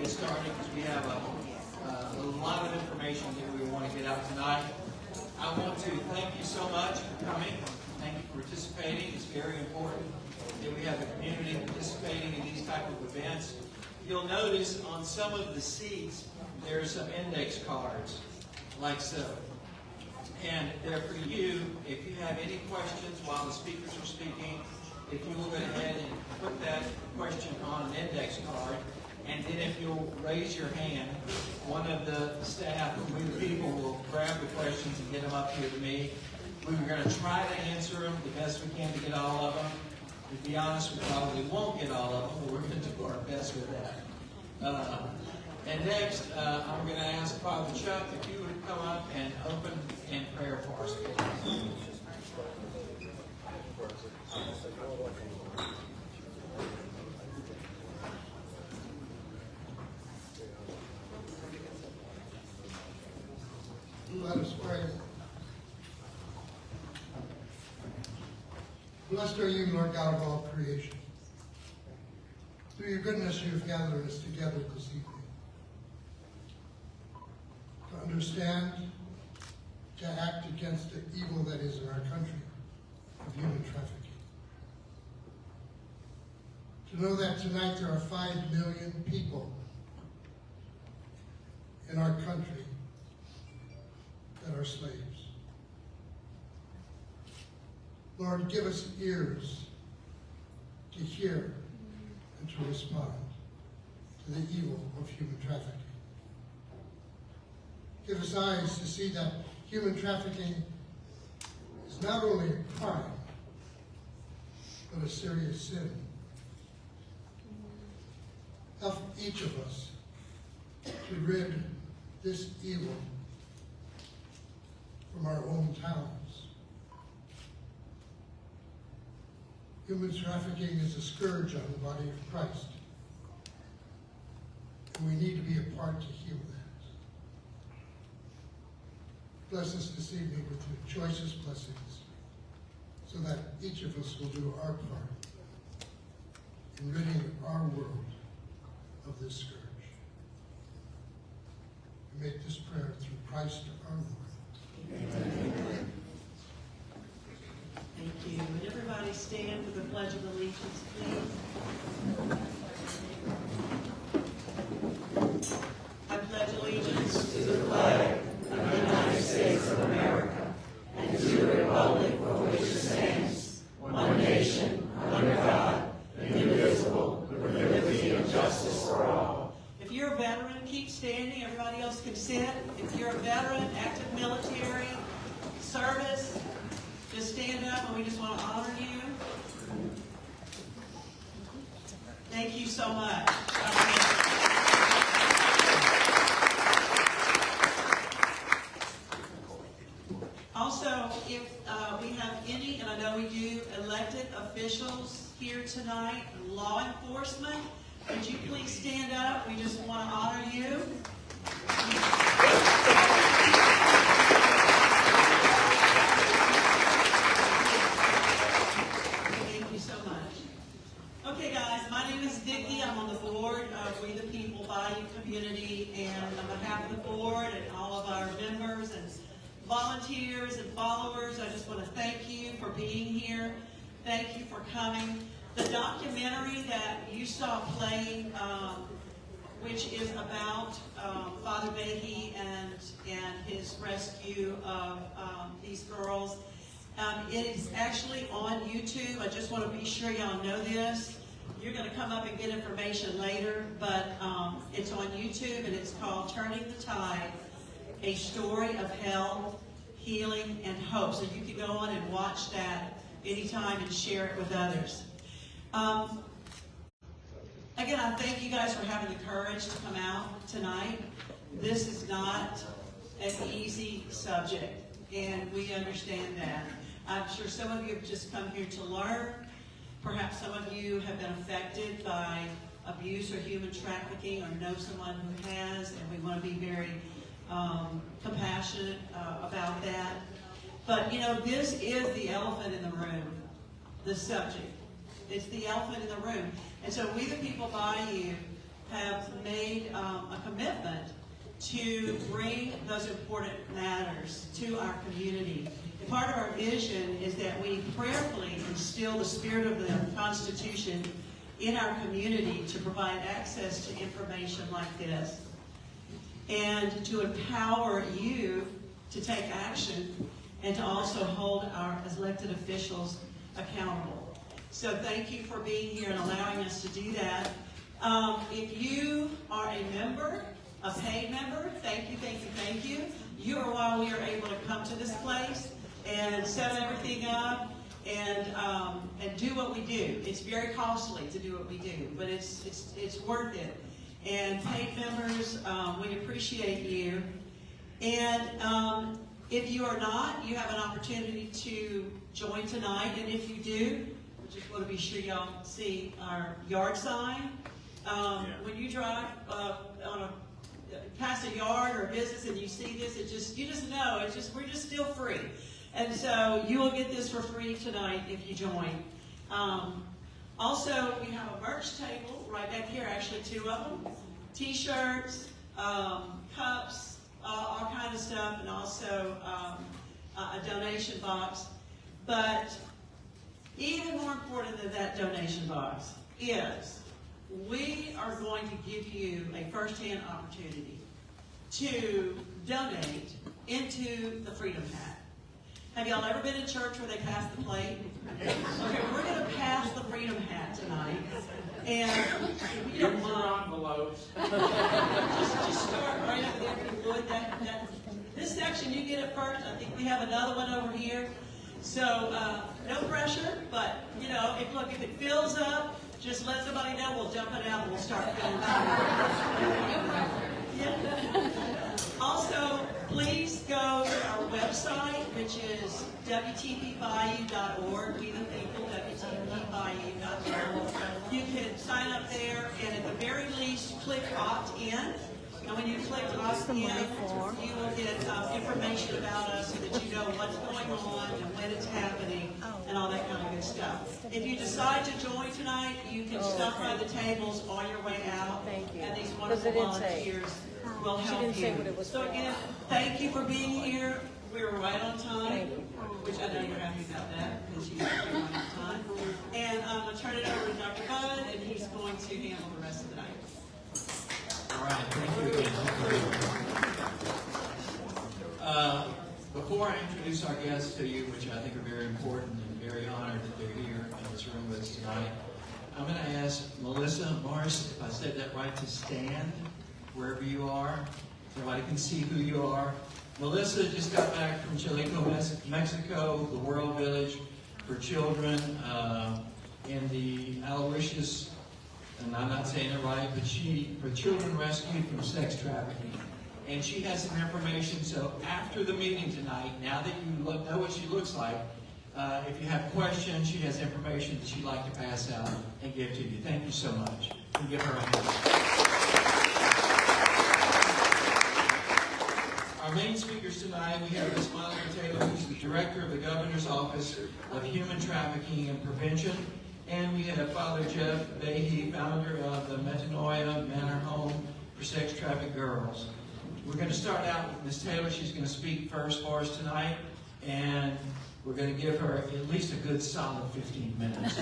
get started because we have a lot of information that we want to get out tonight. I want to thank you so much for coming. Thank you for participating. It's very important that we have the community participating in these type of events. You'll notice on some of the seats there are some index cards, like so. And they're for you. If you have any questions while the speakers are speaking, if you will go ahead and put that question on an index card, and then if you'll raise your hand, one of the staff or we the people will grab the questions and get them up here to me. We're going to try to answer them the best we can to get all of them. To be honest, we probably won't get all of them, but we're going to do our best with that. And next, I'm going to ask Father Chuck if you would come up and open in prayer for us. Let us pray. Blessed are you, Lord God of all creation. Through your goodness, you have gathered us together this evening to understand, to act against the evil that is in our country of human trafficking. To know that tonight there are 5 million people in our country that are slaves. Lord, give us ears to hear and to respond to the evil of human trafficking. Give us eyes to see that human trafficking is not only a crime, but a serious sin. Help each of us to rid this evil from our own towns. Human trafficking is a scourge on the body of Christ, and we need to be a part to heal that. Bless us this evening with your choicest blessings, so that each of us will do our part in ridding our world of this scourge. We make this prayer through Christ our Lord. Amen. Thank you. Would everybody stand for the Pledge of Allegiance, please? I pledge allegiance to the flag of the United States of America and to the republic for which it stands, one nation, under God, indivisible, with liberty and justice for all. If you're a veteran, keep standing. Everybody else can sit. If you're a veteran, active military, service, just stand up and we just want to honor you. Thank you so much. Also, if we have any, and I know we do, elected officials here tonight, law enforcement, would you please stand up? We just want to honor you. Thank you so much. Okay, guys, my name is Vicki. I'm on the board of We the People Bayou Community, and on behalf of the board and all of our members and volunteers and followers, I just want to thank you for being here. Thank you for coming. The documentary that you saw playing, which is about Father Behe and his rescue of these girls, it is actually on YouTube. I just want to be sure y'all know this. You're going to come up and get information later, but it's on YouTube, and it's called Turning the Tide, A Story of Health, Healing, and Hope. So you can go on and watch that anytime and share it with others. Again, I thank you guys for having the courage to come out tonight. This is not an easy subject, and we understand that. I'm sure some of you have just come here to learn. Perhaps some of you have been affected by abuse or human trafficking or know someone who has, and we want to be very compassionate about that. But, you know, this is the elephant in the room, the subject. It's the elephant in the room. And so We the People Bayou have made a commitment to bring those important matters to our community. And part of our vision is that we prayerfully instill the spirit of the Constitution in our community to provide access to information like this, and to empower you to take action, and to also hold our elected officials accountable. So thank you for being here and allowing us to do that. If you are a member, a paid member, thank you, thank you, thank you. You are why we are able to come to this place and set everything up and do what we do. It's very costly to do what we do, but it's worth it. And paid members, we appreciate you. And if you are not, you have an opportunity to join tonight. And if you do, I just want to be sure y'all see our yard sign. When you drive past a yard or a business and you see this, you just know we're just still free. And so you will get this for free tonight if you join. Also, we have a merch table right back here, actually 2 of them. T-shirts, cups, all kind of stuff, and also a donation box. But even more important than that donation box is we are going to give you a first-hand opportunity to donate into the Freedom Hat. Have y'all ever been in church where they pass the plate? Okay, we're going to pass the Freedom Hat tonight. And if you don't mind, envelopes. just start right up there if you would. This section, you get it first. I think we have another one over here. So no pressure, but if it fills up, just let somebody know. We'll dump it out and we'll start filling it up. Yeah. Also, please go to our website, which is WTPBayou.org. We the people, WTPBayou.org. You can sign up there, and at the very least, click opt-in. And when you click opt-in, you will get information about us so that you know what's going on and when it's happening and all that kind of good stuff. If you decide to join tonight, you can stop by the tables on your way out. Thank you. And these wonderful volunteers will help you. So again, thank you for being here. We were right on time, which I know you're happy about that because you were right on time. And I'm going to turn it over to Dr. Bud, and he's going to handle the rest of the night. All right, thank you again. Before I introduce our guests to you, which I think are very important and very honored that they're here in this room with us tonight, I'm going to ask Melissa Morris, if I said that right, to stand wherever you are. Everybody can see who you are. Melissa just got back from Chilico, Mexico, the World Village for Children in the Aloysius, and I'm not saying it right, but for children rescued from sex trafficking. And she has some information, so after the meeting tonight, now that you know what she looks like, if you have questions, she has information that she'd like to pass out and give to you. Thank you so much. And give her a hand. Our main speakers tonight, we have Ms. Monica Taylor, who's the Director of the Governor's Office of Human Trafficking and Prevention. And we have Father Jeff Behe, founder of the Metanoia Manor Home for Sex Trafficked Girls. We're going to start out with Ms. Taylor. She's going to speak first for us tonight. And we're going to give her at least a good solid 15 minutes.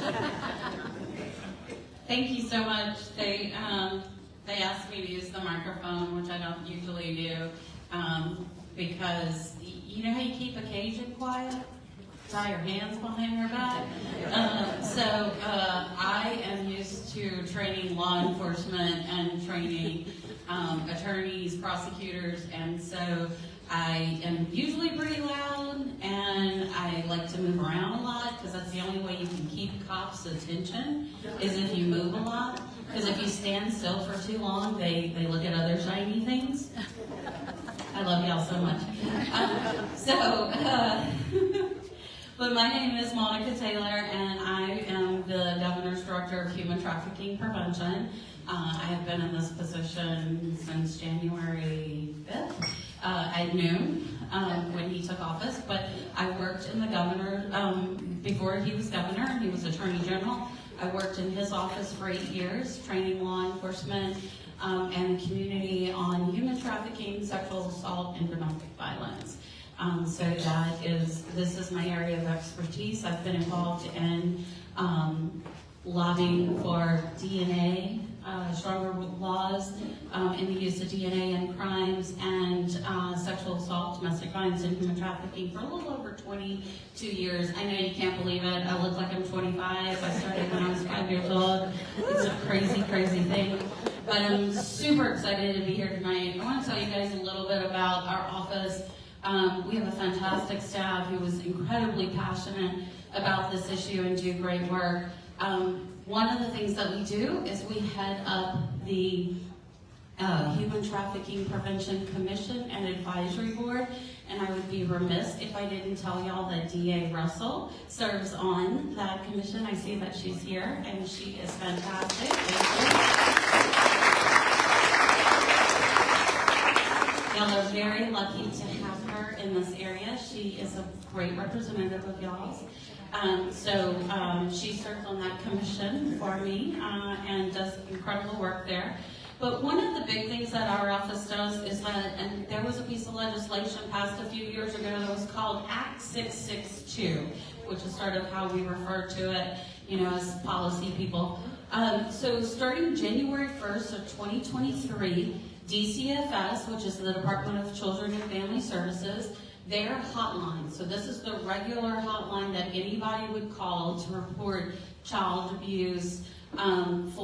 Thank you so much. They asked me to use the microphone, which I don't usually do, because you know how you keep occasion quiet? Tie your hands behind your back. I am used to training law enforcement and training attorneys, prosecutors, and so I am usually pretty loud, and I like to move around a lot because that's the only way you can keep cops' attention is if you move a lot. Because if you stand still for too long, they look at other shiny things. I love y'all so much. But my name is Monica Taylor, and I am the Governor's Director of Human Trafficking Prevention. I have been in this position since January 5th at noon when he took office, but I worked in the governor, before he was governor and he was Attorney General. I worked in his office for 8 years, training law enforcement and the community on human trafficking, sexual assault, and domestic violence. So this is my area of expertise. I've been involved in lobbying for DNA, stronger laws in the use of DNA in crimes, and sexual assault, domestic violence, and human trafficking for a little over 22 years. I know you can't believe it. I look like I'm 25. I started when I was 5 years old. It's a crazy, crazy thing. But I'm super excited to be here tonight. I want to tell you guys a little bit about our office. We have a fantastic staff who is incredibly passionate about this issue and do great work. One of the things that we do is we head up the Human Trafficking Prevention Commission and Advisory Board, and I would be remiss if I didn't tell y'all that DA Russell serves on that commission. I see that she's here, and she is fantastic. Thank you. Y'all are very lucky to have her in this area. She is a great representative of y'all's. She serves on that commission for me and does incredible work there. But one of the big things that our office does is that, and there was a piece of legislation passed a few years ago that was called Act 662, which is sort of how we refer to it, as policy people. So starting January 1st of 2023, DCFS, which is the Department of Children and Family Services, their hotline, so this is the regular hotline that anybody would call to report child abuse against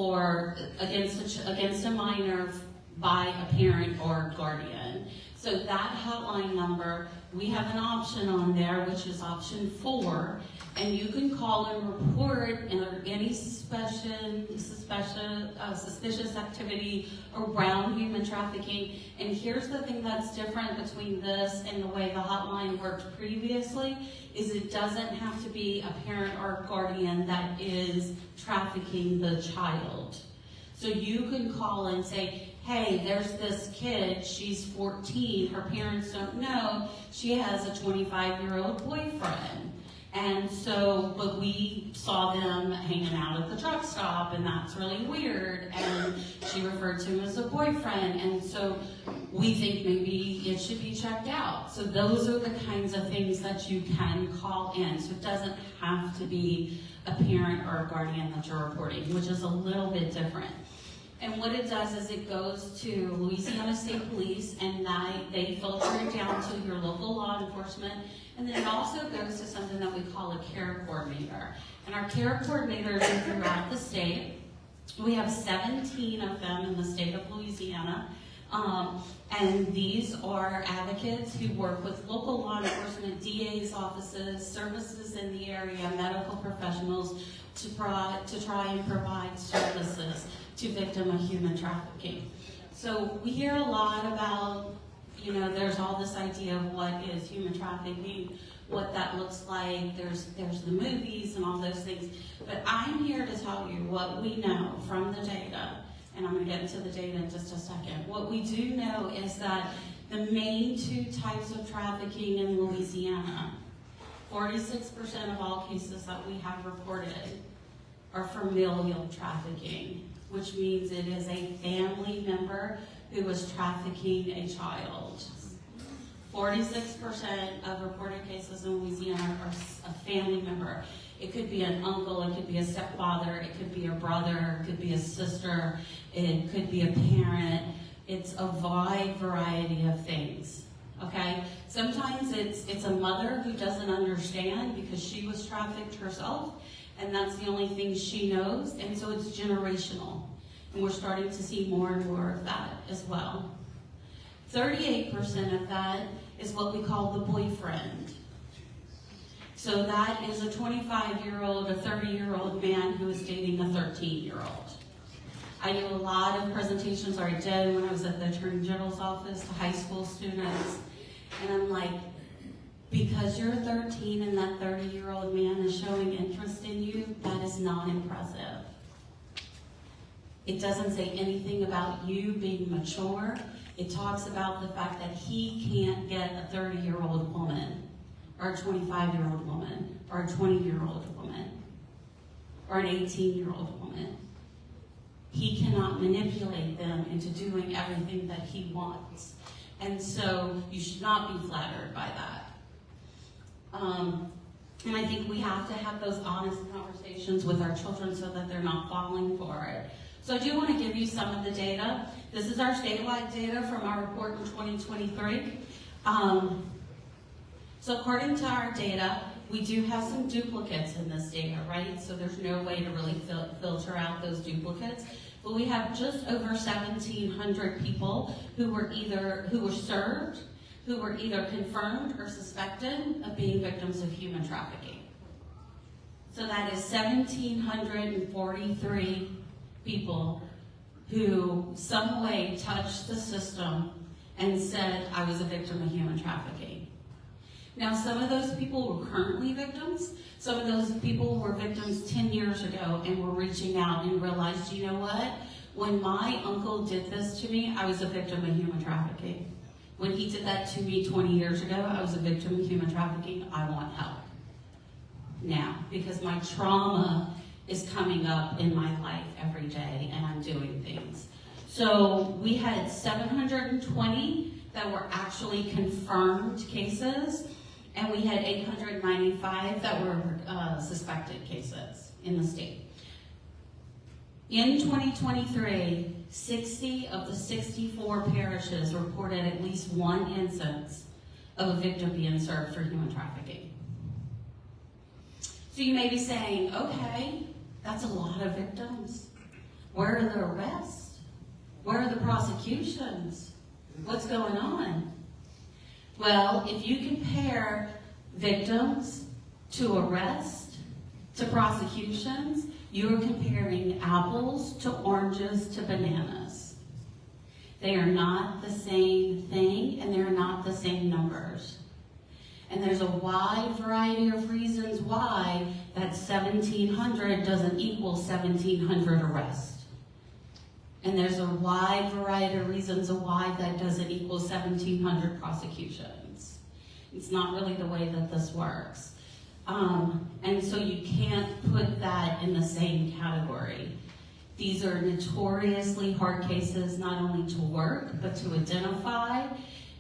a minor by a parent or guardian. So that hotline number, we have an option on there, which is option 4, and you can call and report any suspicious activity around human trafficking. And here's the thing that's different between this and the way the hotline worked previously, is it doesn't have to be a parent or guardian that is trafficking the child. So you can call and say, hey, there's this kid, she's 14, her parents don't know, she has a 25-year-old boyfriend. And so, but we saw them hanging out at the truck stop, and that's really weird, and she referred to him as a boyfriend, and so we think maybe it should be checked out. So those are the kinds of things that you can call in. So it doesn't have to be a parent or a guardian that you're reporting, which is a little bit different. And what it does is it goes to Louisiana State Police, and they filter it down to your local law enforcement. And then it also goes to something that we call a care coordinator. And our care coordinators are throughout the state. We have 17 of them in the state of Louisiana. And these are advocates who work with local law enforcement, DA's offices, services in the area, medical professionals to try and provide services to victims of human trafficking. So we hear a lot about, there's all this idea of what is human trafficking, what that looks like. There's the movies and all those things. But I'm here to tell you what we know from the data, and I'm going to get into the data in just a second. What we do know is that the main 2 types of trafficking in Louisiana, 46% of all cases that we have reported are familial trafficking, which means it is a family member who was trafficking a child. 46% of reported cases in Louisiana are a family member. It could be an uncle, it could be a stepfather, it could be a brother, it could be a sister, it could be a parent. It's a wide variety of things, okay? Sometimes it's a mother who doesn't understand because she was trafficked herself, and that's the only thing she knows, and so it's generational. And we're starting to see more and more of that as well. 38% of that is what we call the boyfriend. So that is a 25-year-old, a 30-year-old man who is dating a 13-year-old. I do a lot of presentations, or I did when I was at the Attorney General's office to high school students, and I'm like, because you're 13 and that 30-year-old man is showing interest in you, that is not impressive. It doesn't say anything about you being mature. It talks about the fact that he can't get a 30-year-old woman, or a 25-year-old woman, or a 20-year-old woman, or an 18-year-old woman. he cannot manipulate them into doing everything that he wants. And so you should not be flattered by that. And I think we have to have those honest conversations with our children so that they're not falling for it. So I do want to give you some of the data. This is our statewide data from our report in 2023. So according to our data, we do have some duplicates in this data, right? So there's no way to really filter out those duplicates. But we have just over 1,700 people who were served, who were either confirmed or suspected of being victims of human trafficking. So that is 1,743 people who some way touched the system and said, I was a victim of human trafficking. Now, some of those people were currently victims. Some of those people were victims 10 years ago and were reaching out and realized, you know what? When my uncle did this to me, I was a victim of human trafficking. When he did that to me 20 years ago, I was a victim of human trafficking. I want help now because my trauma is coming up in my life every day and I'm doing things. So we had 720 that were actually confirmed cases, and we had 895 that were suspected cases in the state. In 2023, 60 of the 64 parishes reported at least one instance of a victim being served for human trafficking. So you may be saying, okay, that's a lot of victims. Where are the arrests? Where are the prosecutions? What's going on? Well, if you compare victims to arrest to prosecutions, you are comparing apples to oranges to bananas. They are not the same thing, and they're not the same numbers. And there's a wide variety of reasons why that 1,700 doesn't equal 1,700 arrests. And there's a wide variety of reasons of why that doesn't equal 1,700 prosecutions. It's not really the way that this works. And so you can't put that in the same category. These are notoriously hard cases, not only to work, but to identify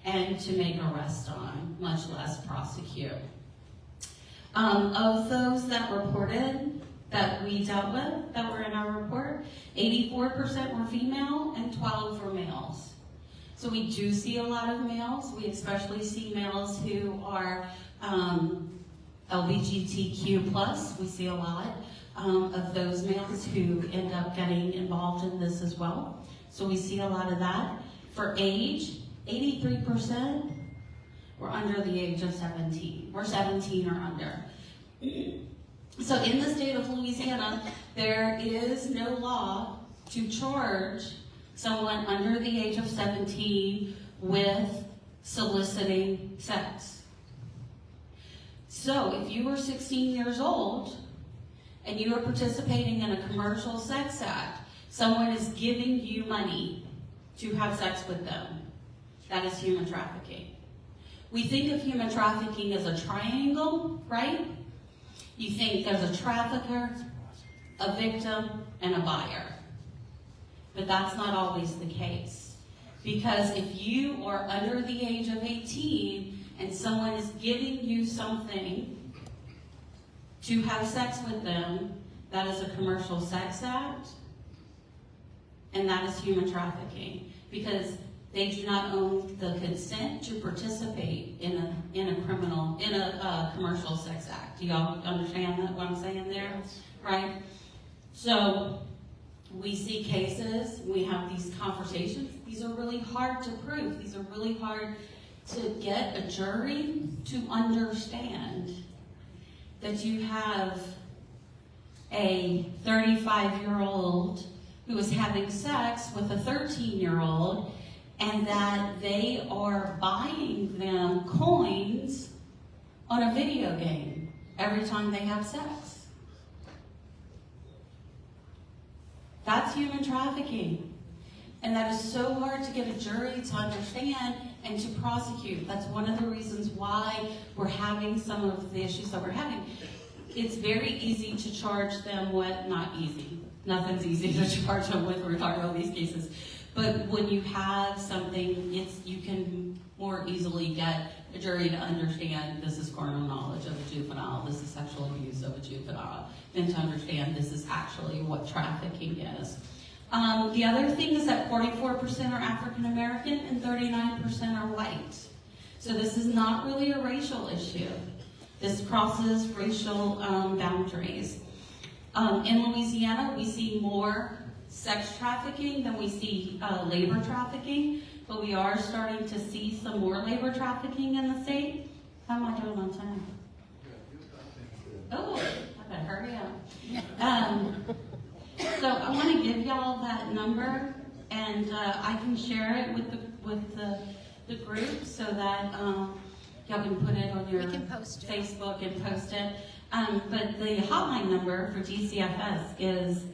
and to make arrests on, much less prosecute. Of those that reported, that we dealt with, that were in our report, 84% were female and 12 were males. So we do see a lot of males. We especially see males who are LGBTQ+. We see a lot of those males who end up getting involved in this as well. So we see a lot of that. For age, 83% were under the age of 17. We're 17 or under. So in the state of Louisiana, there is no law to charge someone under the age of 17 with soliciting sex. So if you were 16 years old and you are participating in a commercial sex act, someone is giving you money to have sex with them. That is human trafficking. We think of human trafficking as a triangle, right? You think there's a trafficker, a victim, and a buyer. But that's not always the case. Because if you are under the age of 18 and someone is giving you something to have sex with them, that is a commercial sex act, and that is human trafficking. Because they do not own the consent to participate in a commercial sex act. Do y'all understand that, what I'm saying there? Right? So we see cases, we have these conversations. These are really hard to prove. These are really hard to get a jury to understand that you have a 35-year-old who is having sex with a 13-year-old, and that they are buying them coins on a video game every time they have sex. That's human trafficking. And that is so hard to get a jury to understand and to prosecute. That's one of the reasons why we're having some of the issues that we're having. It's very easy to charge them what, not easy. nothing's easy to charge them with. We're talking about these cases. But when you have something, you can more easily get a jury to understand this is carnal knowledge of a juvenile, this is sexual abuse of a juvenile, than to understand this is actually what trafficking is. The other thing is that 44% are African American and 39% are white. So this is not really a racial issue. This crosses racial boundaries. In Louisiana, we see more sex trafficking than we see labor trafficking, but we are starting to see some more labor trafficking in the state. How am I doing on time? Oh, I better hurry up. So I want to give y'all that number, and I can share it with the group so that y'all can put it on your Facebook and post it. But the hotline number for DCFS is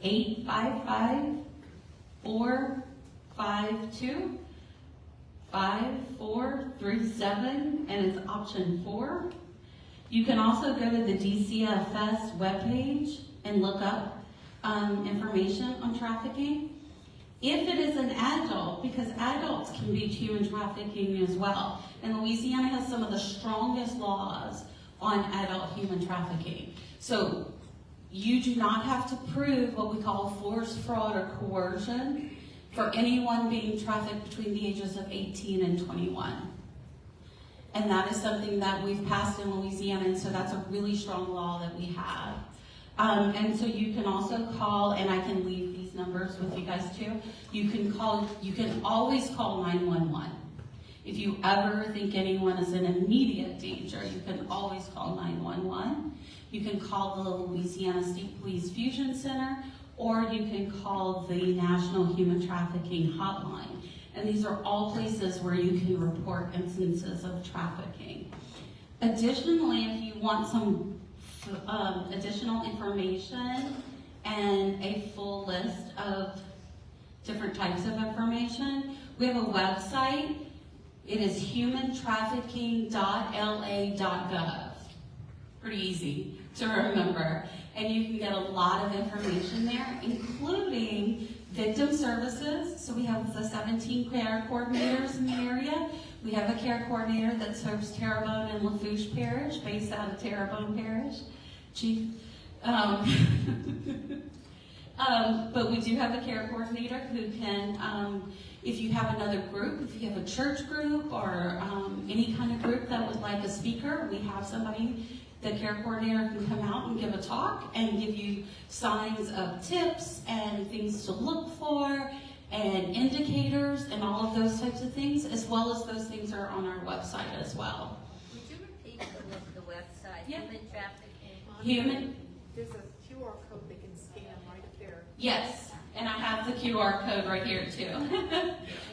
855-452-5437, and it's option 4. You can also go to the DCFS webpage and look up information on trafficking. If it is an adult, because adults can be human trafficking as well, and Louisiana has some of the strongest laws on adult human trafficking. So you do not have to prove what we call force, fraud, or coercion for anyone being trafficked between the ages of 18 and 21. And that is something that we've passed in Louisiana, and so that's a really strong law that we have. And so you can also call, and I can leave these numbers with you guys too. You can always call 911. If you ever think anyone is in immediate danger, you can always call 911. You can call the Louisiana State Police Fusion Center, or you can call the National Human Trafficking Hotline. And these are all places where you can report instances of trafficking. Additionally, if you want some additional information and a full list of different types of information, we have a website. It is humantrafficking.la.gov. Pretty easy to remember. And you can get a lot of information there, including victim services. So we have the 17 care coordinators in the area. We have a care coordinator that serves Terrebonne and Lafourche Parish, based out of Terrebonne Parish. Chief. But we do have a care coordinator who can, if you have another group, if you have a church group or any kind of group that would like a speaker, we have somebody, the care coordinator can come out and give a talk and give you signs of tips and things to look for and indicators and all of those types of things, as well as those things are on our website as well. Would you repeat the website? Yeah. Human trafficking. There's a QR code they can scan right up there. Yes, and I have the QR code right here too.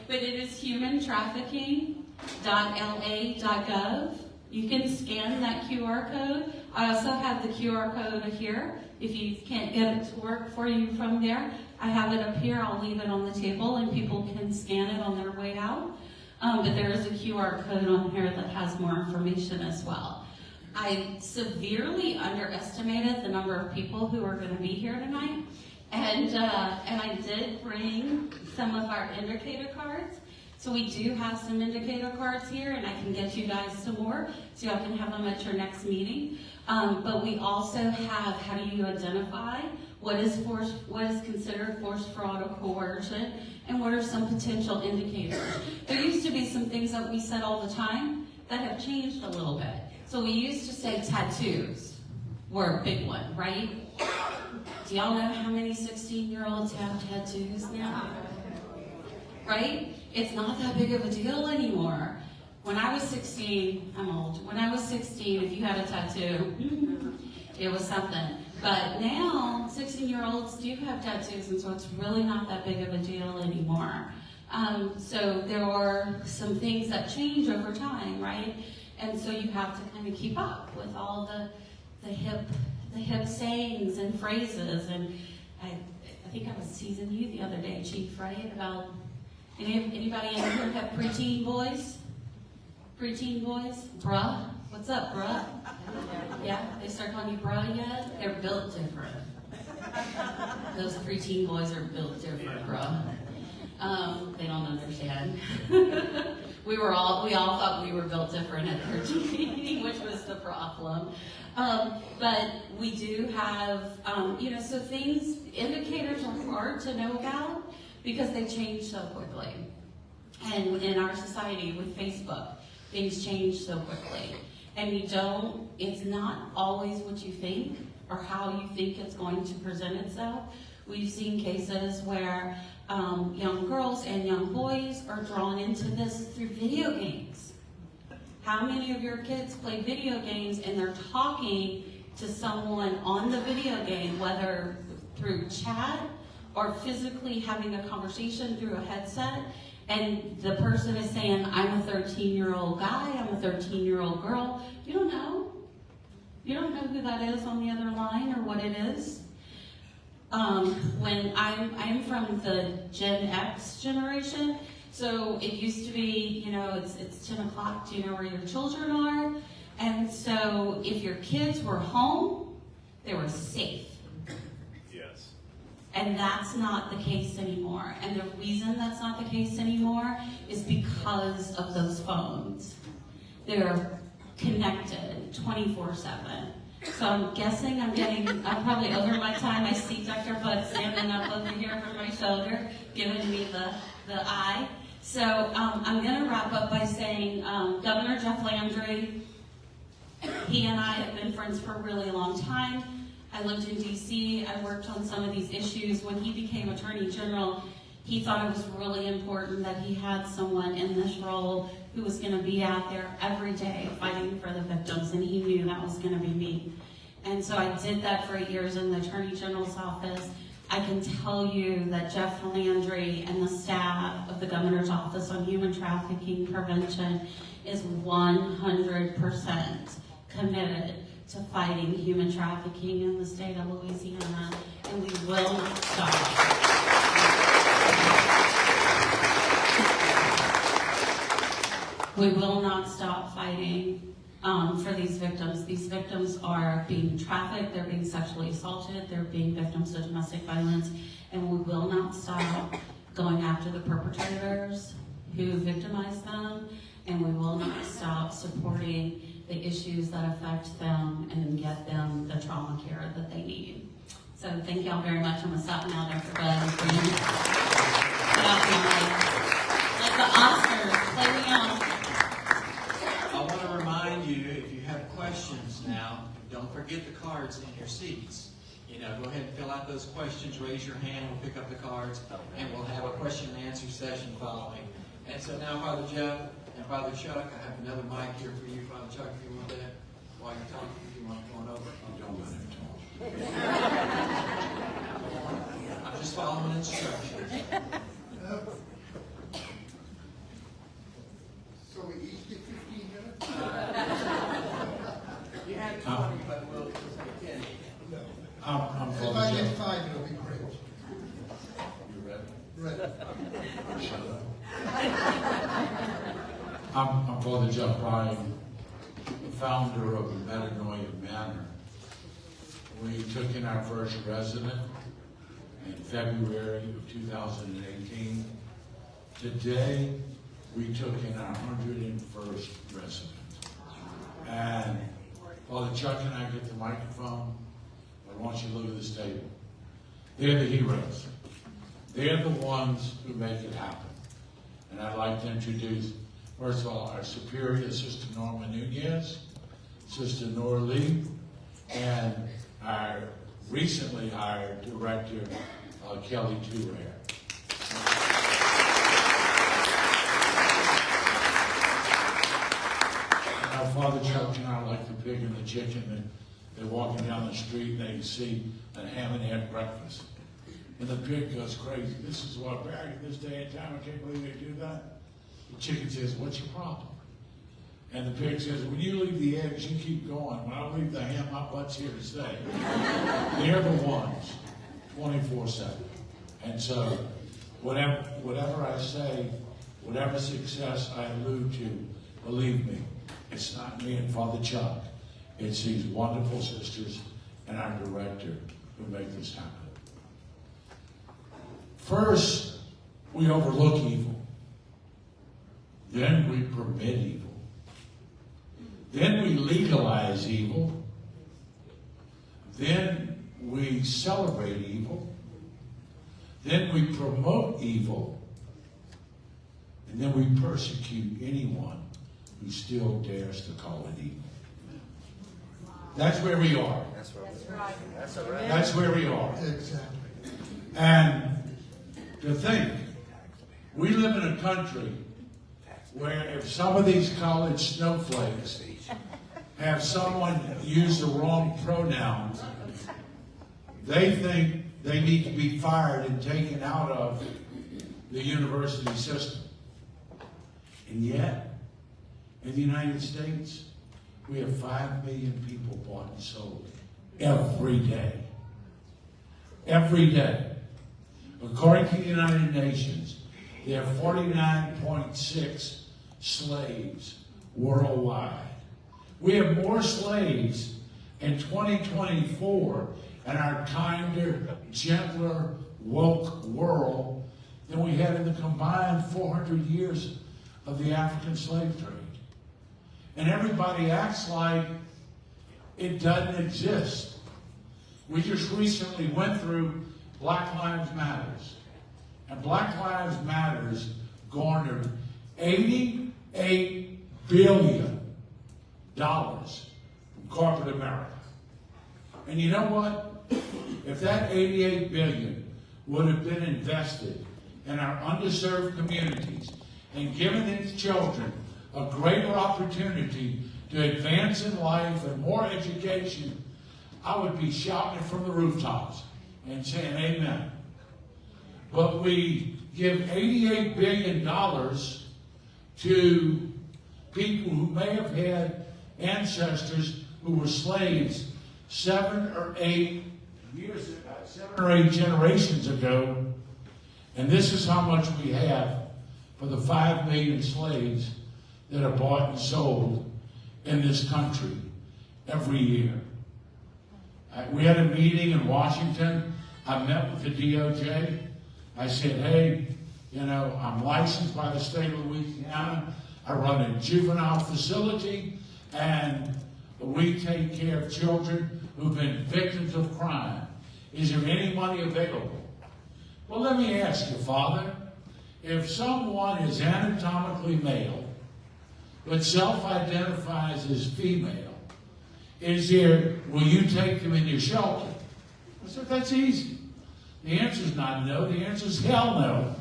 But it is humantrafficking.la.gov. You can scan that QR code. I also have the QR code here. If you can't get it to work for you from there, I have it up here. I'll leave it on the table and people can scan it on their way out. But there is a QR code on here that has more information as well. I severely underestimated the number of people who are going to be here tonight. And I did bring some of our indicator cards. So we do have some indicator cards here, and I can get you guys some more, so y'all can have them at your next meeting. But we also have, how do you identify what is considered force, fraud, or coercion, and what are some potential indicators. There used to be some things that we said all the time that have changed a little bit. So we used to say tattoos were a big one, right? Do y'all know how many 16-year-olds have tattoos now? Right? It's not that big of a deal anymore. When I was 16, I'm old. When I was 16, if you had a tattoo, it was something. But now, 16-year-olds do have tattoos, and so it's really not that big of a deal anymore. So there are some things that change over time, right? And so you have to kind of keep up with all the hip sayings and phrases. And I think I was teasing you the other day, Chief, right? About anybody in here have preteen boys? Preteen boys? Bruh? What's up, bruh? Yeah, they start calling you bruh yet? They're built different. Those 3 teen boys are built different, bro. They don't understand. We all thought we were built different at 13, which was the problem. But we do have, so indicators are hard to know about because they change so quickly. And in our society with Facebook, things change so quickly. And it's not always what you think or how you think it's going to present itself. We've seen cases where young girls and young boys are drawn into this through video games. How many of your kids play video games and they're talking to someone on the video game, whether through chat or physically having a conversation through a headset, and the person is saying, I'm a 13-year-old guy, I'm a 13-year-old girl. You don't know. You don't know who that is on the other line or what it is. When I'm from the Gen X generation, so it used to be, it's 10 o'clock, do you know where your children are? And so if your kids were home, they were safe. Yes. And that's not the case anymore. And the reason that's not the case anymore is because of those phones. They're connected 24/7. So I'm guessing I'm probably over my time. I see Dr. Bud standing up over here over my shoulder, giving me the eye. So I'm going to wrap up by saying Governor Jeff Landry, he and I have been friends for a really long time. I lived in D.C. I worked on some of these issues. When he became Attorney General, he thought it was really important that he had someone in this role who was going to be out there every day fighting for the victims, and he knew that was going to be me. And so I did that for years in the Attorney General's office. I can tell you that Jeff Landry and the staff of the Governor's Office on Human Trafficking Prevention is 100% committed to fighting human trafficking in the state of Louisiana, and we will not stop. We will not stop fighting for these victims. These victims are being trafficked, they're being sexually assaulted, they're being victims of domestic violence, and we will not stop going after the perpetrators who victimize them, and we will not stop supporting the issues that affect them and get them the trauma care that they need. So thank y'all very much. I'm going to stop now, Dr. Bud. Like the Oscars, play me out. I want to remind you, if you have questions now, don't forget the cards in your seats. Go ahead and fill out those questions, raise your hand, we'll pick up the cards, and we'll have a question and answer session following. And so now, Father Jeff and Father Chuck, I have another mic here for you, Father Chuck, if you want that. While you're talking, if you want to come on over. I'm just following instructions. So we each get 15 minutes? You had 20, but we'll take 10. No. I'm If Father I get Jeff. 5, it'll be great. You ready? Ready. Shut up. I'm Father Jeff Bryan, the founder of the Metanoia Manor. We took in our first resident in February of 2018. Today, we took in our 101st resident. And Father Chuck and I get the microphone, but I want you to look at this table. They're the heroes. They're the ones who make it happen. And I'd like to introduce, first of all, our superior, Sister Norma Nunez, Sister Nora Lee, and our recently hired director, Kelly Touré. Now, Father Chuck and I like the pig and the chicken, and they're walking down the street and they see a ham and egg breakfast. And the pig goes crazy. This is what Barry, this day and time, I can't believe they do that. The chicken says, what's your problem? And the pig says, when you leave the eggs, you keep going. When I leave the ham, my butt's here to stay. They're the ones, 24/7. And so, whatever I say, whatever success I allude to, believe me, it's not me and Father Chuck. It's these wonderful sisters and our director who make this happen. First, we overlook evil. Then we permit evil. Then we legalize evil. Then we celebrate evil. Then we promote evil. And then we persecute anyone who still dares to call it evil. That's where we are. That's right. That's where we are. Exactly. And to think, we live in a country where if some of these college snowflakes have someone use the wrong pronouns, they think they need to be fired and taken out of the university system. And yet, in the United States, we have 5 million people bought and sold every day. Every day. According to the United Nations, there are 49.6 slaves worldwide. We have more slaves in 2024 in our kinder, gentler, woke world than we had in the combined 400 years of the African slave trade. And everybody acts like it doesn't exist. We just recently went through Black Lives Matters. And Black Lives Matters garnered $88 billion from corporate America. And you know what? If that $88 billion would have been invested in our underserved communities and given its children a greater opportunity to advance in life and more education, I would be shouting from the rooftops and saying amen. But we give $88 billion to people who may have had ancestors who were slaves 7 or 8 generations ago. And this is how much we have for the 5 million slaves that are bought and sold in this country every year. We had a meeting in Washington. I met with the DOJ. I said, hey, you know, I'm licensed by the state of Louisiana. I run a juvenile facility, and we take care of children who've been victims of crime. Is there any money available? Well, let me ask you, Father, if someone is anatomically male but self-identifies as female, will you take them in your shelter? I said, that's easy. The answer is not no. The answer is hell no.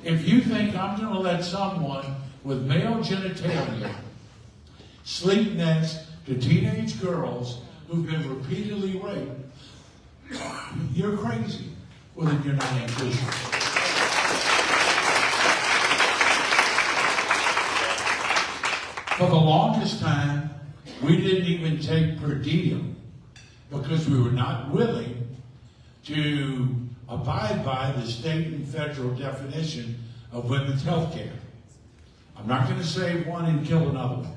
If you think I'm going to let someone with male genitalia sleep next to teenage girls who've been repeatedly raped, you're crazy. Well, then you're not inclusive. For the longest time, we didn't even take per diem because we were not willing to abide by the state and federal definition of women's health care. I'm not going to save one and kill another one.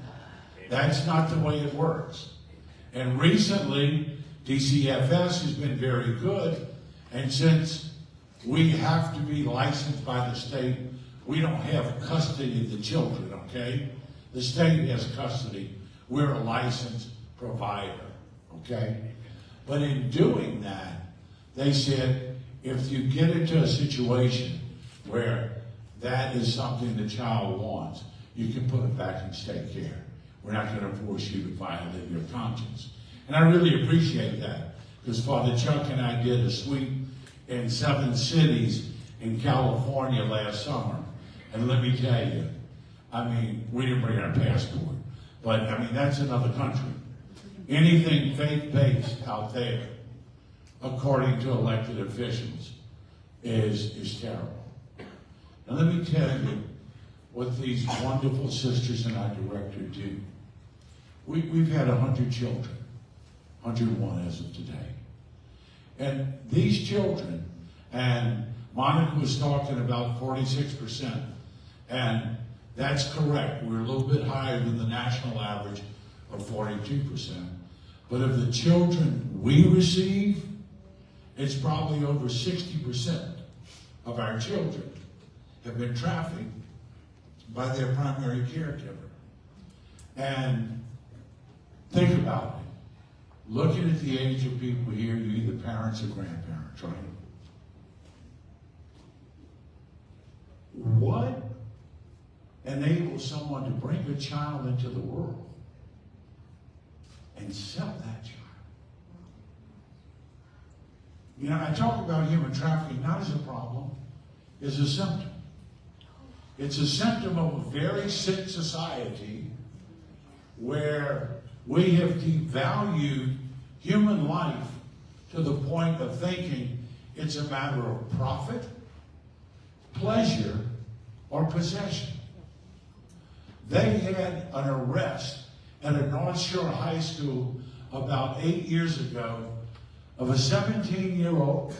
That's not the way it works. And recently, DCFS has been very good, and since we have to be licensed by the state, we don't have custody of the children, okay? The state has custody. We're a licensed provider, okay? But in doing that, they said, if you get into a situation where that is something the child wants, you can put it back in state care. We're not going to force you to violate your conscience. And I really appreciate that, because Father Chuck and I did a sweep in 7 cities in California last summer. And let me tell you, I mean, we didn't bring our passport, but I mean, that's another country. Anything faith-based out there, according to elected officials, is terrible. Now let me tell you what these wonderful sisters and our director do. We've had 100 children, 101 as of today. And these children, and Monica was talking about 46%, and that's correct. We're a little bit higher than the national average of 42%. But of the children we receive, it's probably over 60% of our children have been trafficked by their primary caregiver. And think about it. Looking at the age of people here, you're either parents or grandparents, right? What enables someone to bring a child into the world and sell that child? You know, I talk about human trafficking not as a problem, as a symptom. It's a symptom of a very sick society where we have devalued human life to the point of thinking it's a matter of profit, pleasure, or possession. They had an arrest at a North Shore high school about 8 years ago of a 17-year-old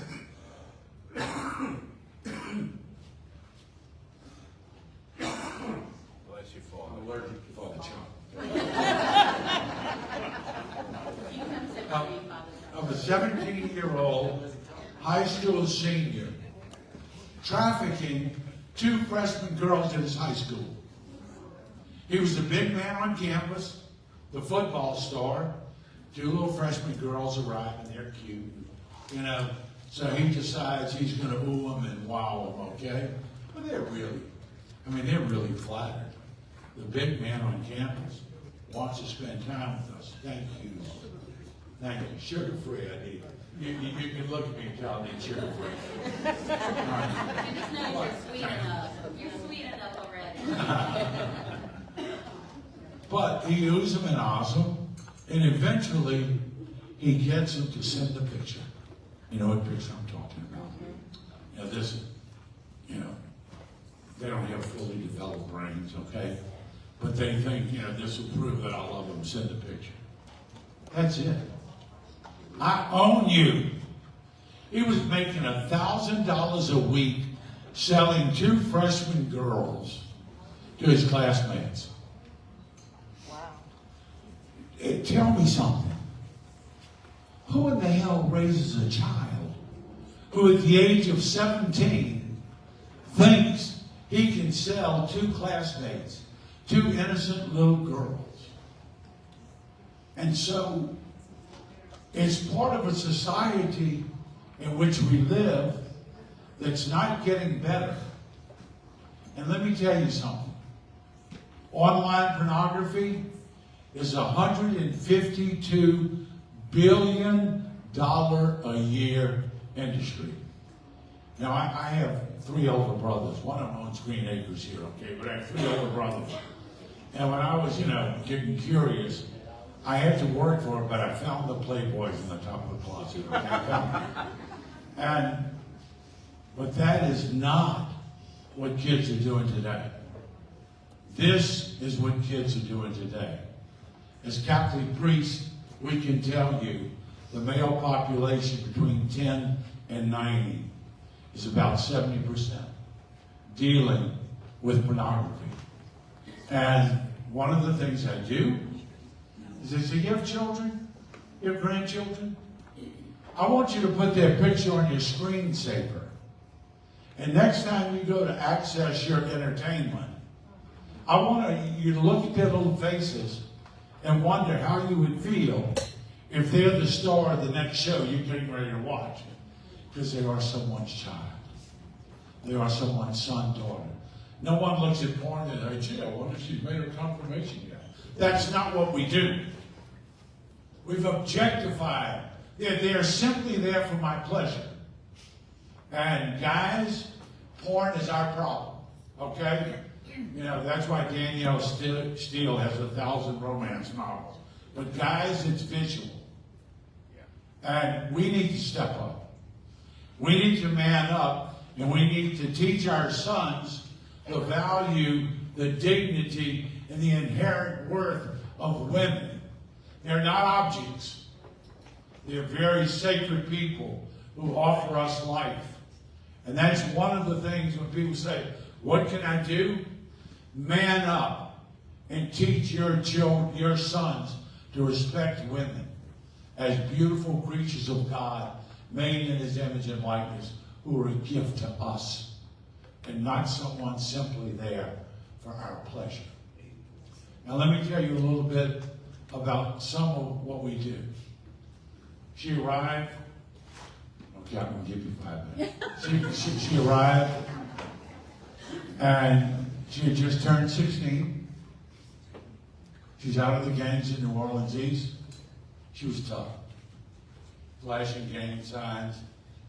allergic for the child. Of a 17-year-old high school senior trafficking 2 freshman girls at his high school. He was the big man on campus, the football star. 2 little freshman girls arrive and they're cute, you know. So he decides he's going to ooh them and wow them, okay? But they're really flattered. The big man on campus wants to spend time with us. Thank you. Thank you. Sugar-free, I need. You can look at me and tell me it's sugar-free. I just know you're sweet enough. You're sweet enough already. But he oohs them and ahs them, and eventually he gets them to send the picture. You know what picture I'm talking about? You know, this, you know, they don't have fully developed brains, okay? But they think, you know, this will prove that I love them. Send the picture. That's it. I own you. He was making $1,000 a week selling 2 freshman girls to his classmates. Wow. Tell me something. Who in the hell raises a child who at the age of 17 thinks he can sell 2 classmates, 2 innocent little girls? And so it's part of a society in which we live that's not getting better. And let me tell you something. Online pornography is a $152 billion a year industry. Now, I have 3 older brothers. One of them owns Green Acres here, okay? But I have 3 older brothers. And when I was, getting curious, I had to work for it, but I found the Playboys in the top of the closet. Okay? But that is not what kids are doing today. This is what kids are doing today. As Catholic priests, we can tell you the male population between 10 and 90 is about 70% dealing with pornography. And one of the things I do is I say, you have children? You have grandchildren? I want you to put that picture on your screensaver. And next time you go to access your entertainment, I want you to look at their little faces and wonder how you would feel if they're the star of the next show you're getting ready to watch. Because they are someone's child. They are someone's son, daughter. No one looks at porn and says, gee, I wonder if she's made her confirmation yet. That's not what we do. We've objectified. They're simply there for my pleasure. And guys, porn is our problem. Okay? That's why Danielle Steele has 1,000 romance novels. But guys, it's visual. And we need to step up. We need to man up, and we need to teach our sons the value, the dignity, and the inherent worth of women. They're not objects. They're very sacred people who offer us life. And that's one of the things when people say, what can I do? Man up and teach your sons to respect women as beautiful creatures of God, made in His image and likeness, who are a gift to us and not someone simply there for our pleasure. Now let me tell you a little bit about some of what we do. She arrived, okay, I'm gonna give you 5 minutes. She arrived and she had just turned 16. She's out of the gangs in New Orleans East. She was tough. Flashing gang signs,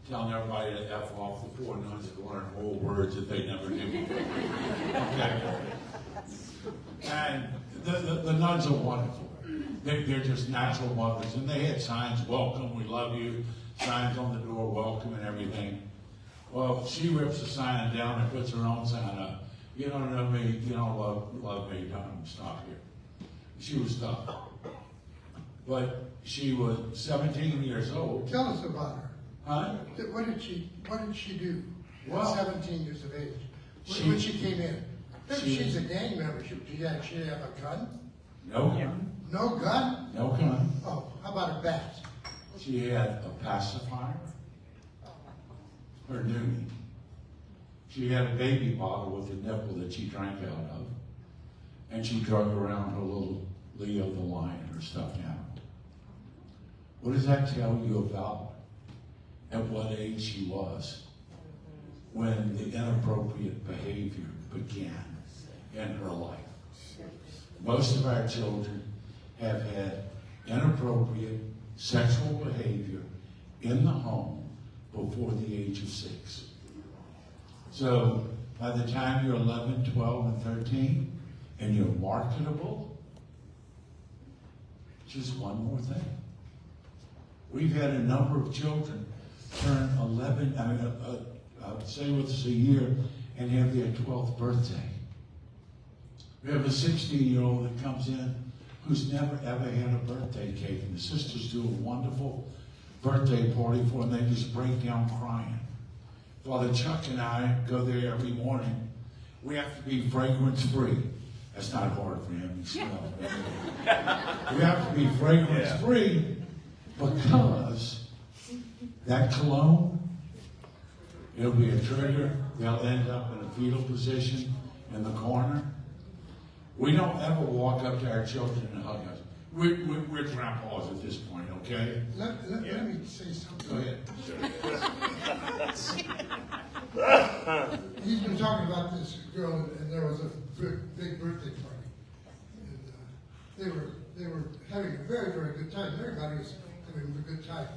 telling everybody to F off. The poor nuns had learned old words that they never knew. Okay. And the nuns are wonderful. They're just natural mothers. And they had signs, welcome, we love you. Signs on the door, welcome and everything. Well, she rips the sign down and puts her own sign up. You don't know me, you don't love me, don't stop here. She was tough. But she was 17 years old. Tell us about her. Huh? What did she do Well, at 17 years of age? she- When she came in? she- She's a gang member. Did she actually have a gun? No gun. No gun? No gun. Oh, how about a bat? She had a pacifier, her noonie. She had a baby bottle with a nipple that she drank out of. And she drug around her little Leo the lion, her stuffed animal. What does that tell you about at what age she was when the inappropriate behavior began in her life? Most of our children have had inappropriate sexual behavior in the home before the age of 6. So by the time you're 11, 12, and 13, and you're marketable, just one more thing. We've had a number of children turn 11, stay with us a year, and have their 12th birthday. We have a 16-year-old that comes in who's never ever had a birthday cake, and the sisters do a wonderful birthday party for him. They just break down crying. Father Chuck and I go there every morning. We have to be fragrance-free. That's not hard for him. He smells better. We have to be fragrance-free because that cologne, it'll be a trigger. They'll end up in a fetal position in the corner. We don't ever walk up to our children and hug us. We're grandpas at this point, okay? Let me say something. Go ahead. He's been talking about this girl, and there was a big birthday party. And they were having a very, very good time. Everybody was having a good time.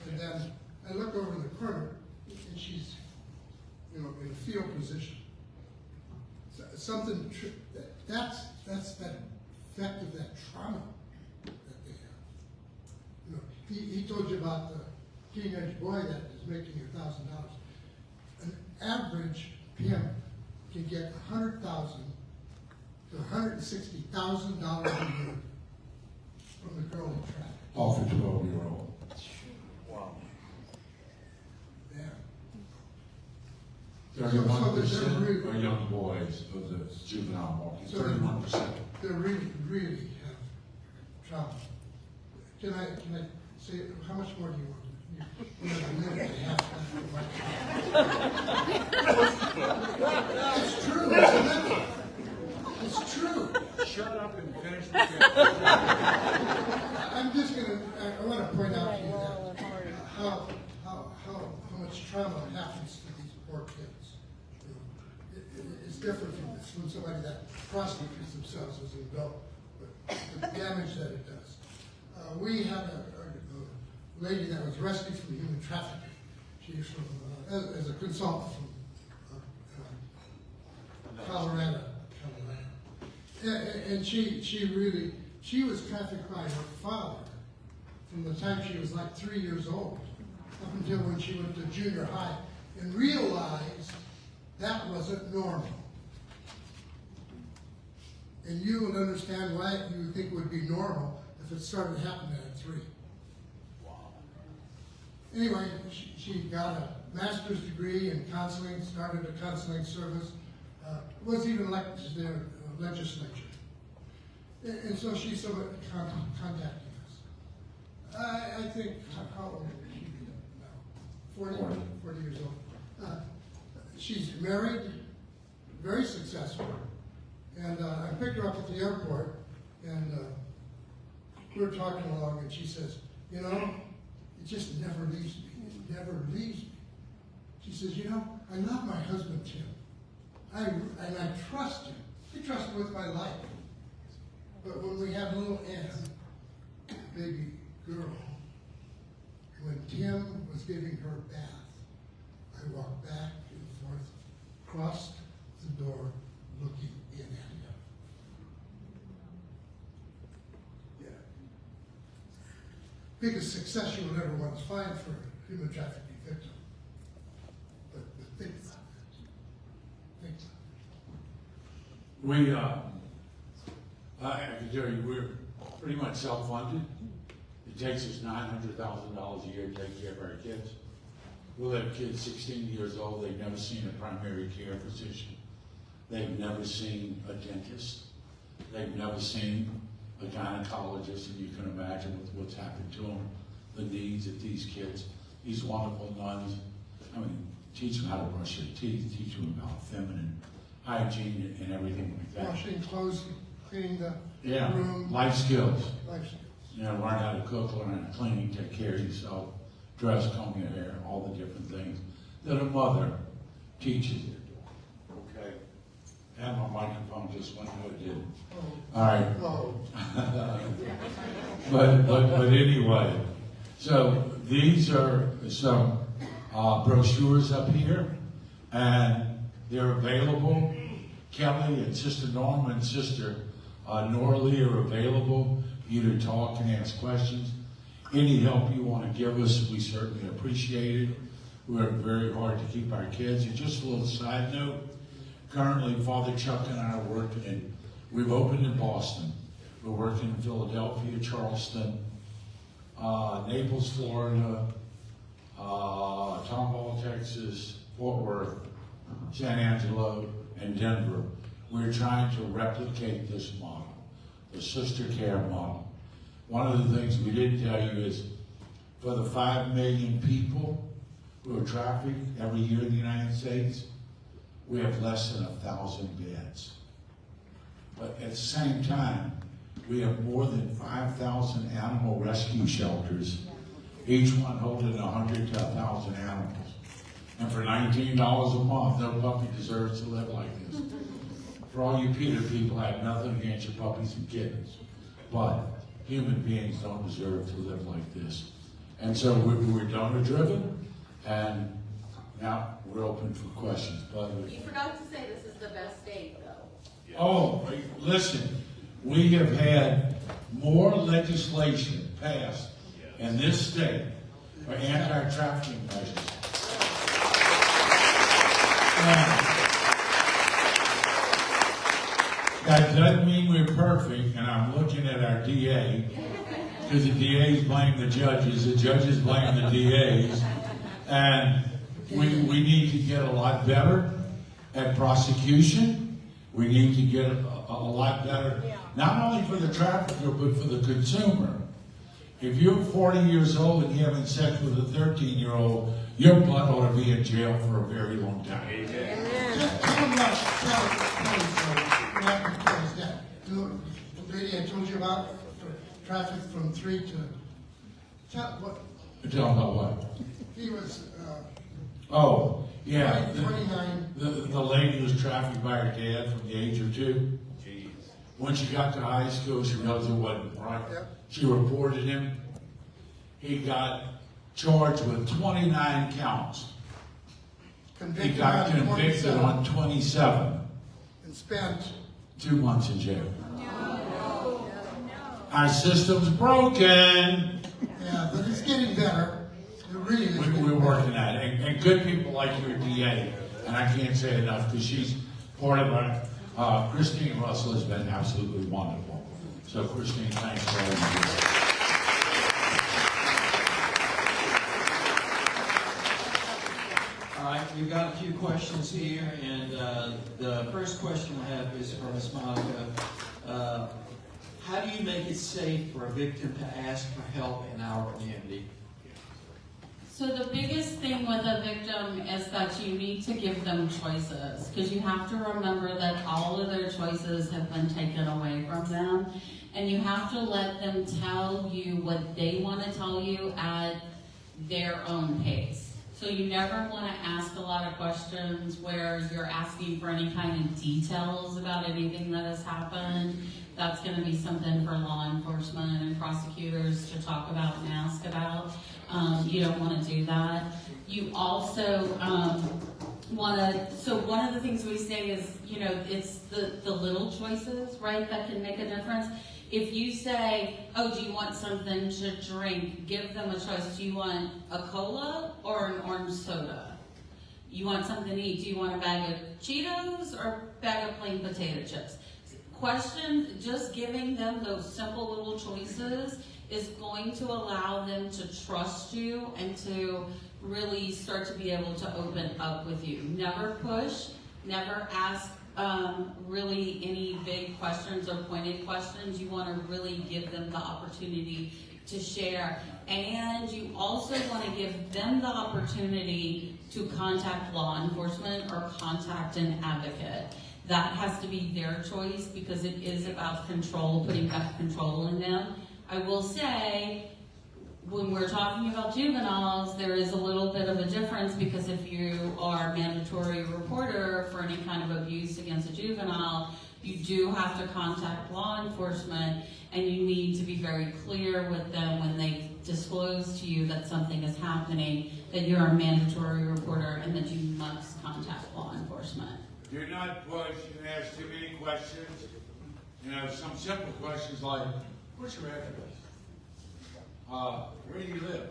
And then I look over in the corner, and she's, in a fetal position. Something, that's that effect of that trauma that they have. He told you about the teenage boy that is making $1,000. An average pimp can get $100,000 to $160,000 a year from the girl in traffic. Off a 12-year-old. Wow. Yeah. 31% are young boys of the juvenile market. So 31%. They really have trauma. Can I say, how much more do you want? You have a minute and a half. It's true, isn't it? It's true. Shut up and finish the I'm just gonna, I want to point out to you that how much trauma happens to these poor kids. It's different from somebody that prostitutes themselves as an adult, but the damage that it does. We had a lady that was rescued from human trafficking. She's from, as a consultant from Colorado. And she was trafficked by her father from the time she was like 3 years old, up until when she went to junior high, and realized that wasn't normal. And you would understand why you would think it would be normal if it started happening at 3. Anyway, she got a master's degree in counseling, started a counseling service, was even elected to their legislature. And so she's contacting us. I think, how old is she now? 40 years old. She's married, very successful, and I picked her up at the airport, and we were talking along, and she says, you know, it just never leaves me. It never leaves me. She says, you know, I love my husband, Tim. And I trust him. I trust him with my life. But when we had little Ann, baby girl, when Tim was giving her a bath, I walked back and forth, crossed the door, looking in at him. Yeah. Biggest success you will ever want to find for a human trafficking victim. But think about it. Think about it. I can tell you, we're pretty much self-funded. It takes us $900,000 a year to take care of our kids. We'll have kids 16 years old, they've never seen a primary care physician. They've never seen a dentist. They've never seen a gynecologist, and you can imagine with what's happened to them, the needs of these kids. These wonderful nuns, I mean, teach them how to brush their teeth, teach them about feminine hygiene and everything like that. Washing clothes, cleaning the Yeah, room. life skills. Life skills. You know, learn how to cook, learn how to clean, take care of yourself, dress, comb your hair, all the different things that a mother teaches you. Okay? And my microphone just went, no, it didn't. All right. Oh, But anyway, so these are some brochures up here, and they're available. Kelly and Sister Norma and Sister Nora Lee are available for you to talk and ask questions. Any help you want to give us, we certainly appreciate it. We work very hard to keep our kids. And just a little side note, currently Father Chuck and I are working, we've opened in Boston. We're working in Philadelphia, Charleston, Naples, Florida, Tomball, Texas, Fort Worth, San Angelo, and Denver. We're trying to replicate this model, the sister care model. One of the things we didn't tell you is for the 5 million people who are trafficked every year in the United States, we have less than 1,000 beds. But at the same time, we have more than 5,000 animal rescue shelters, each one holding 100 to 1,000 animals. And for $19 a month, no puppy deserves to live like this. For all you Peter people, I have nothing against your puppies and kittens, but human beings don't deserve to live like this. And so we're donor driven, and now we're open for questions. But You forgot to say this is the best state, though. oh, listen, we have had more legislation passed in this state for anti-trafficking measures. That doesn't mean we're perfect, and I'm looking at our DA, because the DAs blame the judges blame the DAs, and we need to get a lot better at prosecution. We need to get a lot better, not only for the trafficker, but for the consumer. If you're 40 years old and you're having sex with a 13-year-old, your butt ought to be in jail for a very long time. The lady I told you about, traffic from 3 to, what, You're talking about what? he was, Oh, yeah. 29. The lady was trafficked by her dad from the age of 2. When she got to high school, she realized it wasn't right. Yep. She reported him. He got charged with 29 counts. He got convicted on 27 and spent 2 months in jail. Our system's broken. Yeah, but it's getting better. It really is. We're working at it. And good people like your DA, and I can't say enough because she's part of our, Christine Russell has been absolutely wonderful. So Christine, thanks for all you do. All right, we've got a few questions here, and the first question I have is from Ms. Monica. How do you make it safe for a victim to ask for help in our community? So the biggest thing with a victim is that you need to give them choices, because you have to remember that all of their choices have been taken away from them, and you have to let them tell you what they want to tell you at their own pace. So you never want to ask a lot of questions where you're asking for any kind of details about anything that has happened. That's going to be something for law enforcement and prosecutors to talk about and ask about. You don't want to do that. You also want to, so one of the things we say is, you know, it's the little choices, right, that can make a difference. If you say, oh, do you want something to drink? Give them a choice. Do you want a cola or an orange soda? You want something to eat? Do you want a bag of Cheetos or a bag of plain potato chips? Questions, just giving them those simple little choices is going to allow them to trust you and to really start to be able to open up with you. Never push, never ask really any big questions or pointed questions. You want to really give them the opportunity to share. And you also want to give them the opportunity to contact law enforcement or contact an advocate. That has to be their choice because it is about control, putting back control in them. I will say, when we're talking about juveniles, there is a little bit of a difference because if you are a mandatory reporter for any kind of abuse against a juvenile, you do have to contact law enforcement and you need to be very clear with them when they disclose to you that something is happening, that you're a mandatory reporter and that you must contact law enforcement. Do not push and ask too many questions. You know, some simple questions like, what's your address? Where do you live?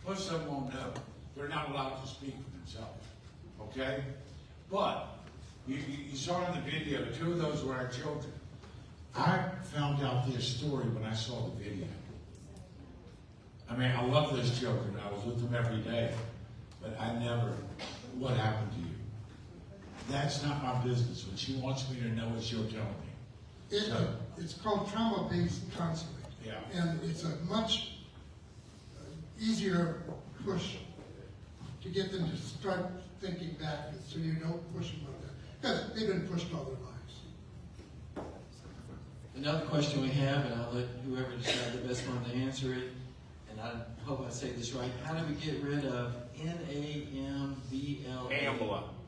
Most of them won't know. They're not allowed to speak for themselves. Okay? But you saw in the video, two of those were our children. I found out their story when I saw the video. I mean, I love those children. I was with them every day. But I never, what happened to you? That's not my business. What she wants me to know is she'll tell me. It's called trauma-based counseling. Yeah. And it's a much easier push to get them to start thinking back so you don't push them like that. Because they've been pushed all their lives. Another question we have, and I'll let whoever decides the best one to answer it, and I hope I say this right. How do we get rid of NAMBLA?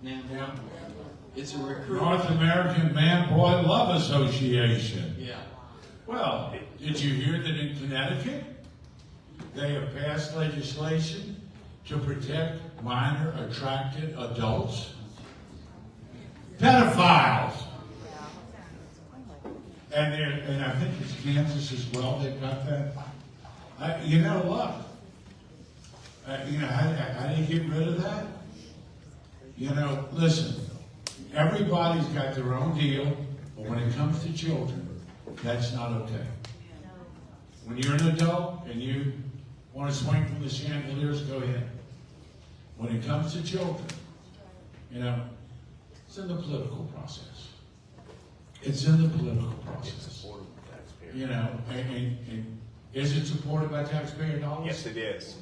NAMBLA. It's a recruit. North American Man-Boy Love Association. Yeah. Well, did you hear that in Connecticut, they have passed legislation to protect minor attracted adults? Pedophiles! And I think it's Kansas as well, they've got that. You know what? How do you get rid of that? You know, listen, everybody's got their own deal, but when it comes to children, that's not okay. When you're an adult and you want to swing from the chandeliers, go ahead. When it comes to children, you know, it's in the political process. It's in the political process. You know, and is it supported by taxpayer dollars? Yes, it is.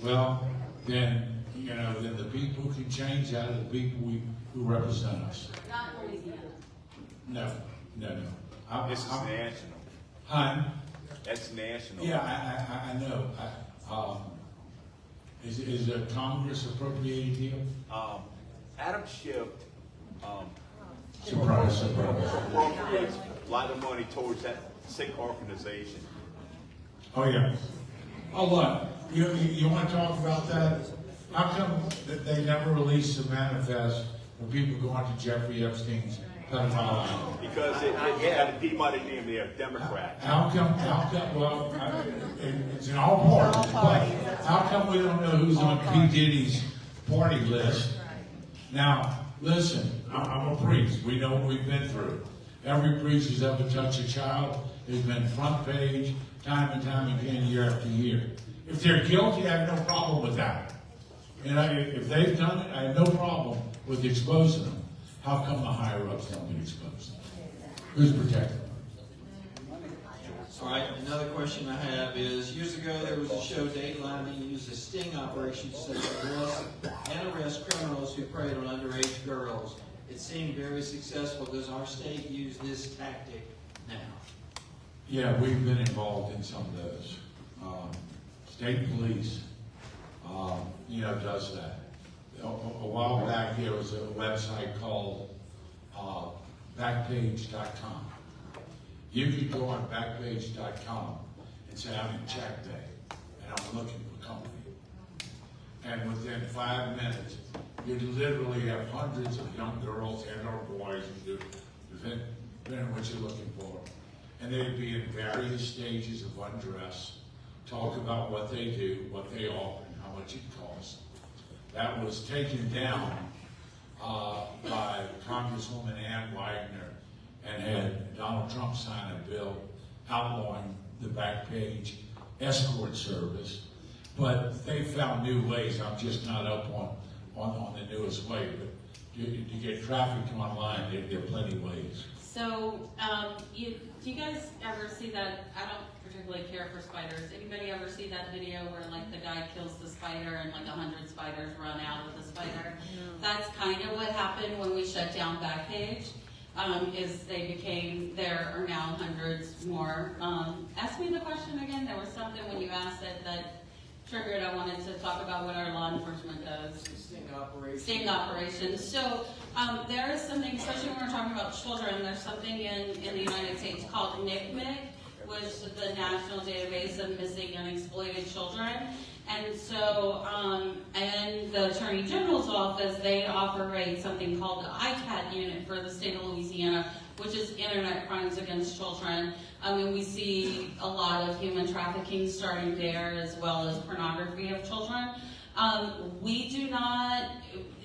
Well, then, you know, then the people who can change that are the people who represent us. Not Louisiana. No. This is national. Huh? That's national. Yeah, I know. Is a Congress appropriated deal? Adam Schiff Surprise. appropriates a lot of money towards that sick organization. Oh, yeah. Oh, look, you want to talk about that? How come that they never released the manifest when people go on to Jeffrey Epstein's pedophile island? Because it had a Peabody name there, Democrat. How come, well, it's in all parties, but how come we don't know who's on P. Diddy's party list? Now, listen, I'm a priest. We know what we've been through. Every priest who's ever touched a child has been front page, time and time again, year after year. If they're guilty, I have no problem with that. And if they've done it, I have no problem with exposing them. How come the higher-ups don't get exposed? Who's protecting them? All right, another another question I have is, years ago there was a show, Dateline, that used a sting operation to and arrest criminals who preyed on underage girls. It seemed very successful. Does our state use this tactic now? Yeah, we've been involved in some of those. State police, does that. A while back, there was a website called Backpage.com. You could go on Backpage.com and say, I'm in Check Bay, and I'm looking for company. And within 5 minutes, you literally have hundreds of young girls and or boys, depending on what you're looking for. And they'd be in various stages of undress, talk about what they do, what they offer, and how much it costs. That was taken down by Congresswoman Ann Wagner and had Donald Trump sign a bill outlawing the Backpage escort service. But they found new ways. I'm just not up on the newest way, but to get trafficked online, there are plenty of ways. So, do you guys ever see that? I don't particularly care for spiders. Anybody ever see that video where like the guy kills the spider and like 100 spiders run out of the spider? That's kind of what happened when we shut down Backpage. Is there are now hundreds more. Ask me the question again. There was something when you asked it that triggered. I wanted to talk about what our law enforcement does. Sting operations. So there is something, especially when we're talking about children, there's something in the United States called NCMEC, which is the National Database of Missing and Exploited Children. And so in the Attorney General's office, they operate something called the ICAT unit for the state of Louisiana, which is internet crimes against children. And we see a lot of human trafficking starting there, as well as pornography of children. We do not,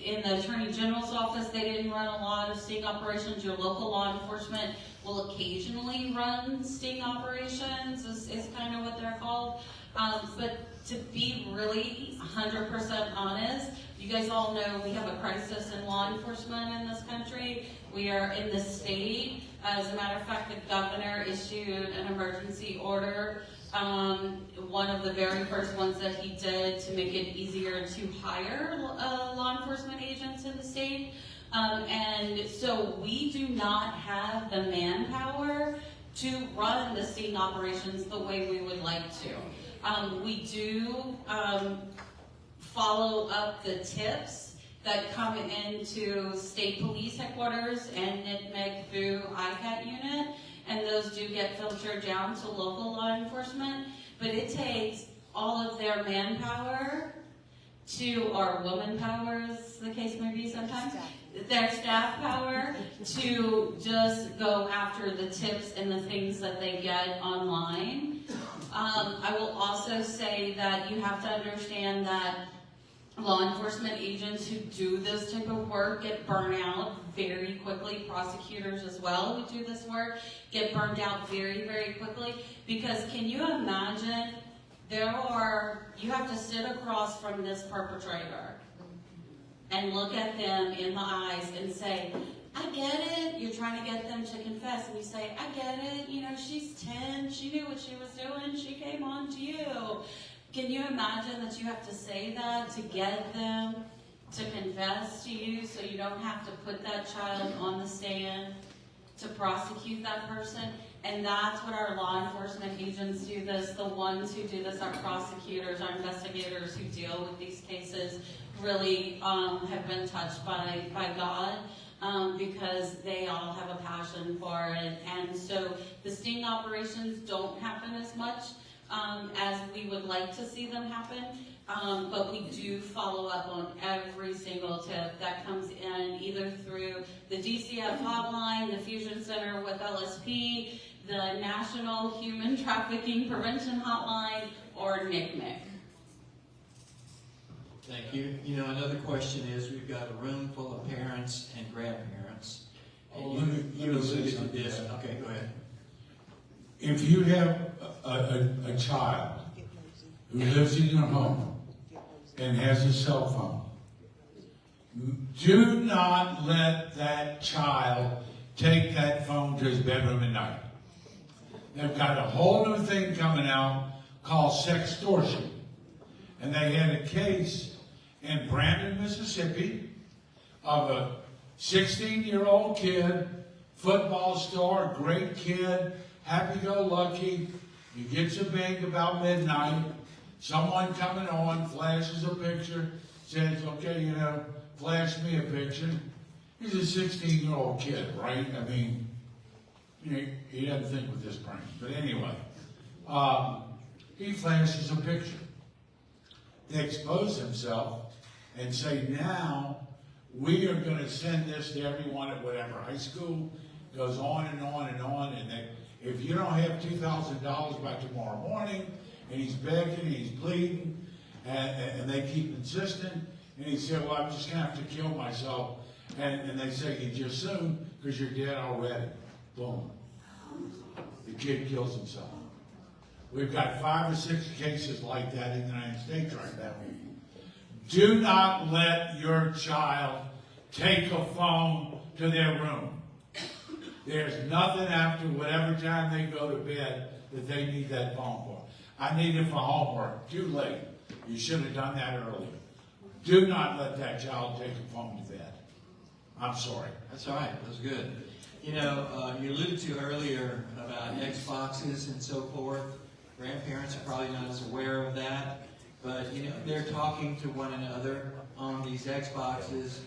in the Attorney General's office, they didn't run a lot of sting operations. Your local law enforcement will occasionally run sting operations, is kind of what they're called. But to be really 100% honest, you guys all know we have a crisis in law enforcement in this country. We are in the state. As a matter of fact, the governor issued an emergency order. One of the very first ones that he did to make it easier to hire law enforcement agents in the state. And so we do not have the manpower to run the sting operations the way we would like to. We do follow up the tips that come into state police headquarters and NCMEC through ICAT unit, and those do get filtered down to local law enforcement, but it takes all of their manpower or woman power, as the case may be sometimes, their staff power to just go after the tips and the things that they get online. I will also say that you have to understand that law enforcement agents who do this type of work get burned out very quickly. Prosecutors as well who do this work get burned out very, very quickly. Because can you imagine, you have to sit across from this perpetrator and look at them in the eyes and say, I get it. You're trying to get them to confess, and you say, I get it. She's 10. She knew what she was doing. She came on to you. Can you imagine that you have to say that to get them to confess to you so you don't have to put that child on the stand to prosecute that person? And that's what our law enforcement agents do this. The ones who do this, our prosecutors, our investigators who deal with these cases really have been touched by God. Because they all have a passion for it. And so the sting operations don't happen as much as we would like to see them happen, but we do follow up on every single tip that comes in, either through the DCF hotline, the Fusion Center with LSP, the National Human Trafficking Prevention Hotline, or NCMEC. Thank you. Another question is, we've got a room full of parents and grandparents. And you alluded to this. Okay, go ahead. If you have a child who lives in your home and has a cell phone, do not let that child take that phone to his bedroom at night. They've got a whole new thing coming out called sextortion. And they had a case in Brandon, Mississippi, of a 16-year-old kid, football star, great kid, happy-go-lucky. He gets a bang about midnight. Someone coming on, flashes a picture, says, okay, you know, flash me a picture. He's a 16-year-old kid, right? I mean, he doesn't think with his brain. But anyway, he flashes a picture. They expose himself and say, now we are going to send this to everyone at whatever high school, goes on and on and on. And if you don't have $2,000 by tomorrow morning, and he's begging, and he's pleading, and they keep insisting, and he said, well, I'm just going to have to kill myself. And they say, you just soon, because you're dead already. Boom. The kid kills himself. We've got 5 or 6 cases like that in the United States right now. Do not let your child take a phone to their room. There's nothing after whatever time they go to bed that they need that phone for. I need it for homework. Too late. You should have done that earlier. Do not let that child take a phone to bed. I'm sorry. That's all right. That's good. You know, you alluded to earlier about Xboxes and so forth. Grandparents are probably not as aware of that, but you know, they're talking to one another on these Xboxes,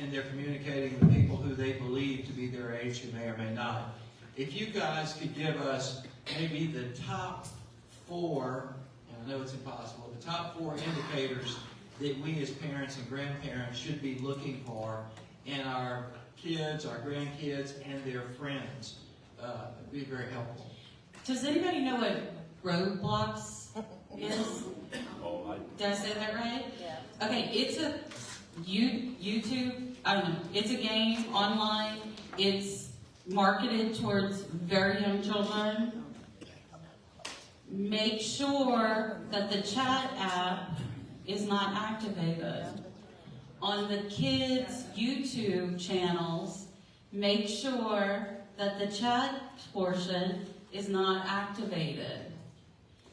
and they're communicating with people who they believe to be their age who may or may not. If you guys could give us maybe the top 4, and I know it's impossible, the top 4 indicators that we as parents and grandparents should be looking for in our kids, our grandkids, and their friends, it'd be very helpful. Does anybody know what Roblox is? Did I say that right? Yeah. Okay, it's a YouTube, I don't know, it's a game online. It's marketed towards very young children. Make sure that the chat app is not activated. On the kids' YouTube channels, make sure that the chat portion is not activated.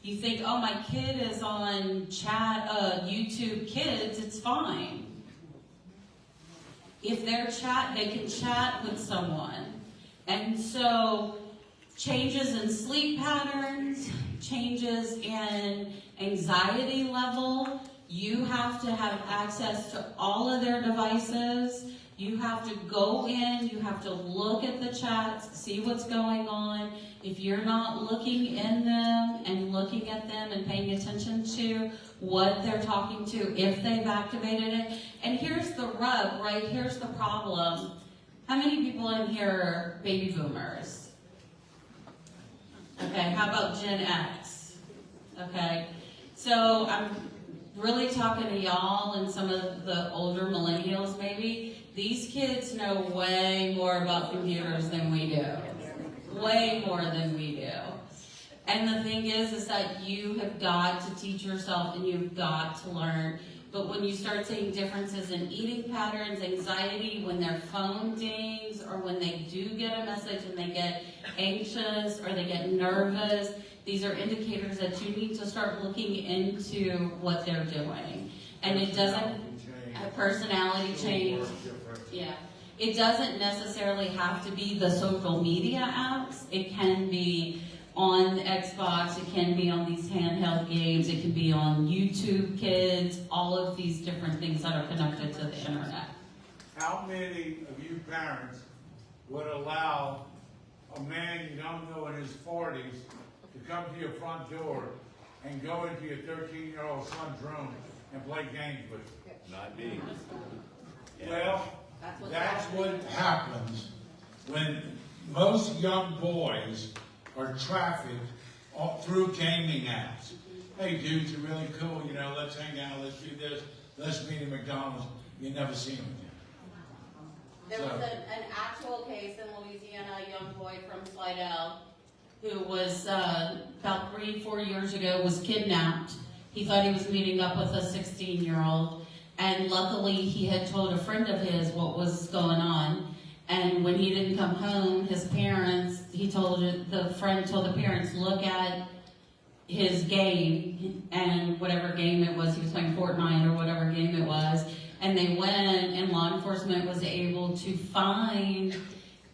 You think, oh, my kid is on YouTube Kids, it's fine. If they're they can chat with someone. And so changes in sleep patterns, changes in anxiety level, you have to have access to all of their devices. You have to go in, you have to look at the chats, see what's going on. If you're not looking in them and looking at them and paying attention to what they're talking to, if they've activated it. And here's the rub, right? Here's the problem. How many people in here are baby boomers? Okay, how about Gen X? Okay, so I'm really talking to y'all and some of the older millennials maybe. These kids know way more about computers than we do. Way more than we do. And the thing is that you have got to teach yourself and you've got to learn. But when you start seeing differences in eating patterns, anxiety, when their phone dings, or when they do get a message and they get anxious or they get nervous, these are indicators that you need to start looking into what they're doing. And it doesn't, a personality change. Yeah. It doesn't necessarily have to be the social media apps. It can be on Xbox, it can be on these handheld games, it can be on YouTube Kids, all of these different things that are connected to the internet. How many of you parents would allow a man you don't know in his 40s to come to your front door and go into your 13-year-old son's room and play games with you? Not me. Well, that's what happens when most young boys are trafficked through gaming apps. Hey, dudes, you're really cool, you know, let's hang out, let's do this, let's meet at McDonald's. You never see them again. There was an actual case in Louisiana, a young boy from Slidell who was about 3-4 years ago was kidnapped. He thought he was meeting up with a 16-year-old, and luckily he had told a friend of his what was going on, And when he didn't come home, his parents, the friend told the parents, look at his game, and whatever game it was, he was playing Fortnite or whatever game it was, and they went, and law enforcement was able to find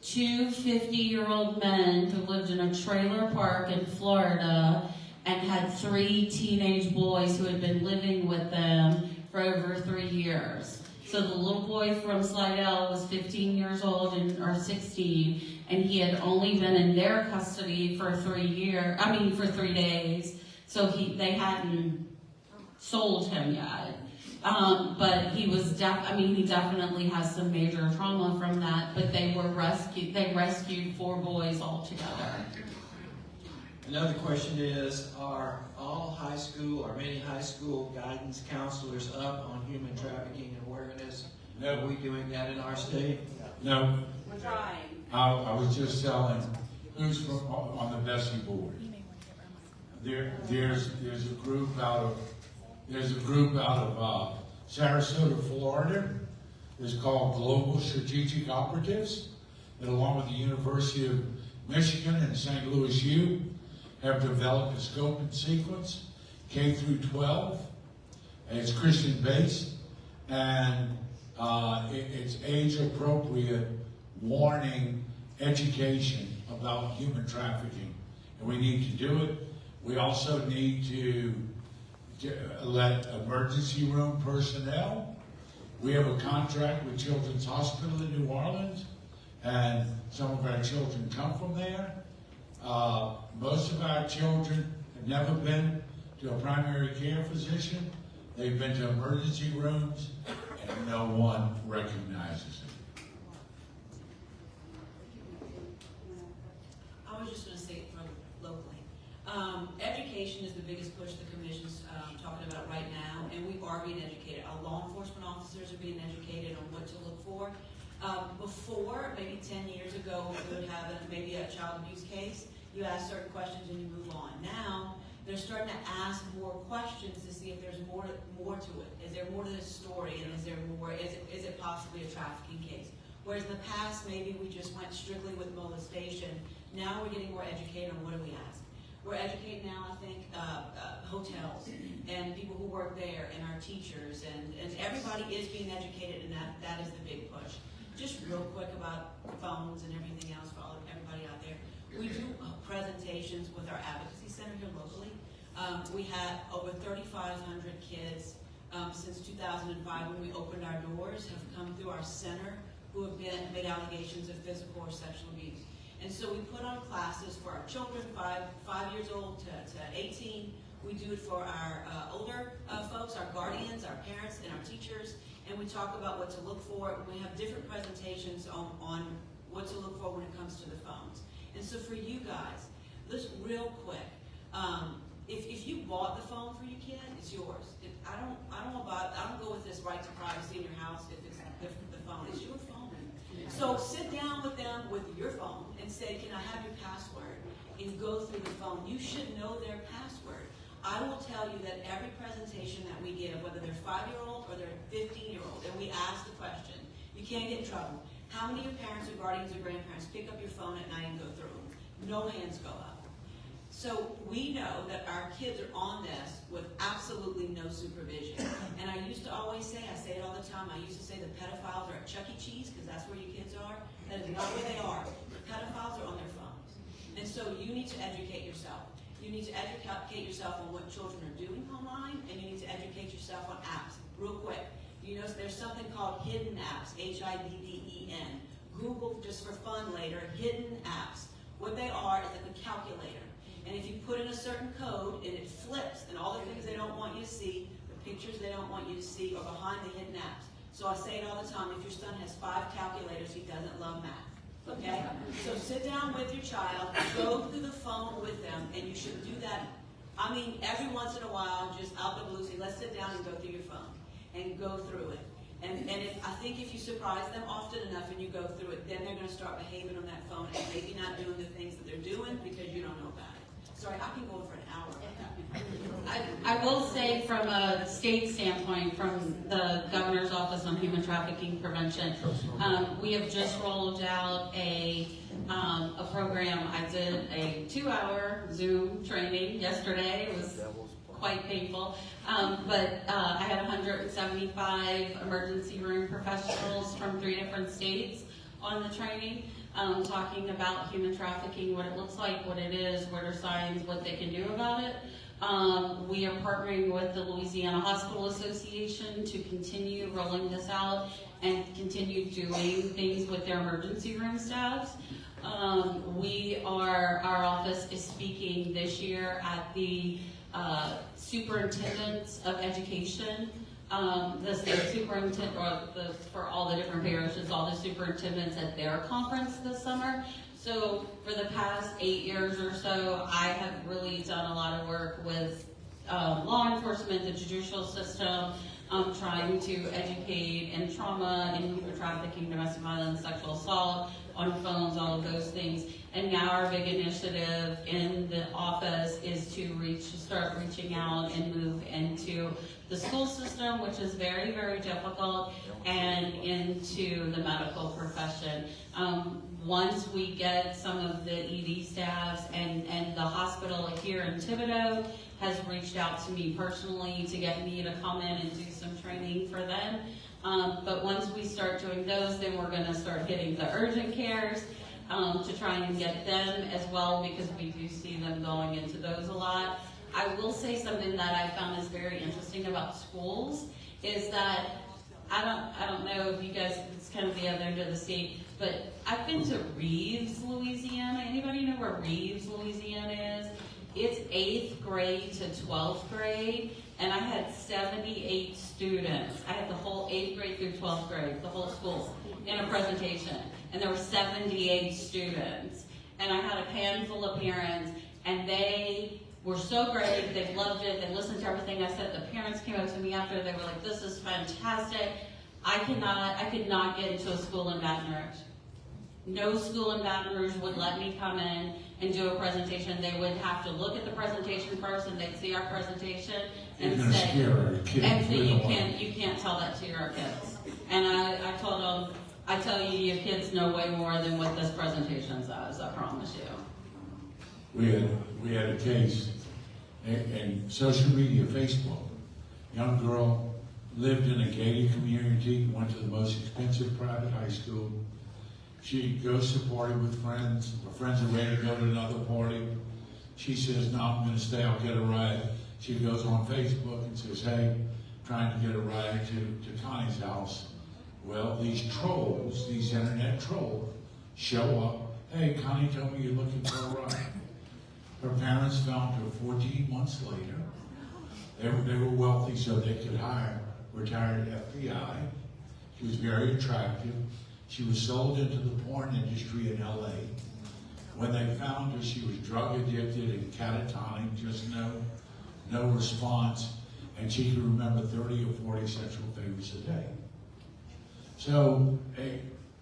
two 50-year-old men who lived in a trailer park in Florida and had 3 teenage boys who had been living with them for over 3 years. So the little boy from Slidell was 15 years old or 16, and he had only been in their custody for 3 days. So they hadn't sold him yet. But he was he definitely has some major trauma from that, but they rescued 4 boys altogether. Another question is, are all high school or many high school guidance counselors up on human trafficking and awareness? No. Are we doing that in our state? No, We're trying. I was just telling, who's on the Bessie board? There's a group out of Sarasota, Florida. It's called Global Strategic Operatives, and along with the University of Michigan and St. Louis U, have developed a scope and sequence, K through 12. And it's Christian based, and it's age appropriate warning education about human trafficking, and we need to do it. We also need to let emergency room personnel. We have a contract with Children's Hospital in New Orleans, and some of our children come from there. Most of our children have never been to a primary care physician. They've been to emergency rooms, and no one recognizes them. I was just going to say it from locally. Education is the biggest push the commission's talking about right now, and we are being educated. Our law enforcement officers are being educated on what to look for. Before, maybe 10 years ago, we would have maybe a child abuse case. You ask certain questions and you move on. Now, they're starting to ask more questions to see if there's more to it. Is there more to this story, and is there more? Is it possibly a trafficking case? Whereas in the past, maybe we just went strictly with molestation. Now we're getting more educated on what do we ask. We're educating now, I think, hotels and people who work there, and our teachers, and everybody is being educated, and that is the big push. Just real quick about phones and everything else for everybody out there. We do presentations with our advocacy center here locally. We had over 3,500 kids since 2005 when we opened our doors have come through our center who have made allegations of physical or sexual abuse. And so we put on classes for our children, 5 years old to 18. We do it for our older folks, our guardians, our parents, and our teachers. And we talk about what to look for. We have different presentations on what to look for when it comes to the phones. And so for you guys, just real quick, if you bought the phone for your kid, it's yours. I don't go with this right to privacy in your house if it's the phone. It's your phone. So sit down with them with your phone and say, can I have your password? And go through the phone. You should know their password. I will tell you that every presentation that we give, whether they're 5-year-old or they're 15-year-old, and we ask the question, you can't get in trouble. How many of your parents or guardians or grandparents pick up your phone at night and go through them? No hands go up. So we know that our kids are on this with absolutely no supervision. And I used to always say, I say it all the time, I used to say the pedophiles are at Chuck E. Cheese because that's where your kids are. That is not where they are. The pedophiles are on their phones. And so you need to educate yourself. You need to educate yourself on what children are doing online, and you need to educate yourself on apps. Real quick, you know there's something called hidden apps, HIDDEN. Google, just for fun later, hidden apps. What they are is like a calculator. And if you put in a certain code and it flips, and all the things they don't want you to see, the pictures they don't want you to see, are behind the hidden apps. So I say it all the time, if your son has 5 calculators, he doesn't love math. Okay? So sit down with your child, go through the phone with them, and you should do that, I mean, every once in a while, just out the blue, say, let's sit down and go through your phone, and go through it. And I think if you surprise them often enough and you go through it, then they're going to start behaving on that phone and maybe not doing the things that they're doing because you don't know about it. Sorry, I can go on for an hour. I will say from a state standpoint, from the Governor's Office on Human Trafficking Prevention, we have just rolled out a program. I did a 2-hour Zoom training yesterday. It was quite painful. But I had 175 emergency room professionals from 3 different states on the training, talking about human trafficking, what it looks like, what it is, what are signs, what they can do about it. We are partnering with the Louisiana Hospital Association to continue rolling this out and continue doing things with their emergency room staffs. Our office is speaking this year at the Superintendents of Education, the state superintendent, for all the different parishes, all the superintendents at their conference this summer. So for the past 8 years or so, I have really done a lot of work with law enforcement, the judicial system, trying to educate in trauma, in human trafficking, domestic violence, sexual assault, on phones, all of those things. And now our big initiative in the office is to start reaching out and move into the school system, which is very, very difficult, and into the medical profession. Once we get some of the ED staffs and the hospital here in Thibodeau has reached out to me personally to get me to come in and do some training for them. But once we start doing those, then we're going to start hitting the urgent cares to try and get them as well, because we do see them going into those a lot. I will say something that I found is very interesting about schools is that I don't know if you guys, it's kind of the other end of the state, but I've been to Reeves, Louisiana. Anybody know where Reeves, Louisiana is? It's 8th grade to 12th grade, and I had 78 students. I had the whole 8th grade through 12th grade, the whole school, in a presentation, and there were 78 students. And I had a handful of parents, and they were so great. They loved it. They listened to everything I said. The parents came up to me after. They were like, "This is fantastic." I could not get into a school in Baton Rouge. No school in Baton Rouge would let me come in and do a presentation. They would have to look at the presentation first, and they'd see our presentation and say, and say, you can't tell that to your kids. And I told them, I tell you, your kids know way more than what this presentation says. I promise you. We had a case in social media, Facebook. Young girl lived in a gated community, went to the most expensive private high school. She goes to party with friends. Her friends are ready to go to another party. She says, "No, I'm going to stay. I'll get a ride." She goes on Facebook and says, "Hey, trying to get a ride to Connie's house." Well, these trolls, these internet trolls, show up. "Hey, Connie told me you're looking for a ride." Her parents found her 14 months later. They were wealthy, so they could hire retired FBI. She was very attractive. She was sold into the porn industry in LA. When they found her, she was drug addicted and catatonic, just no response, and she could remember 30 or 40 sexual favors a day. So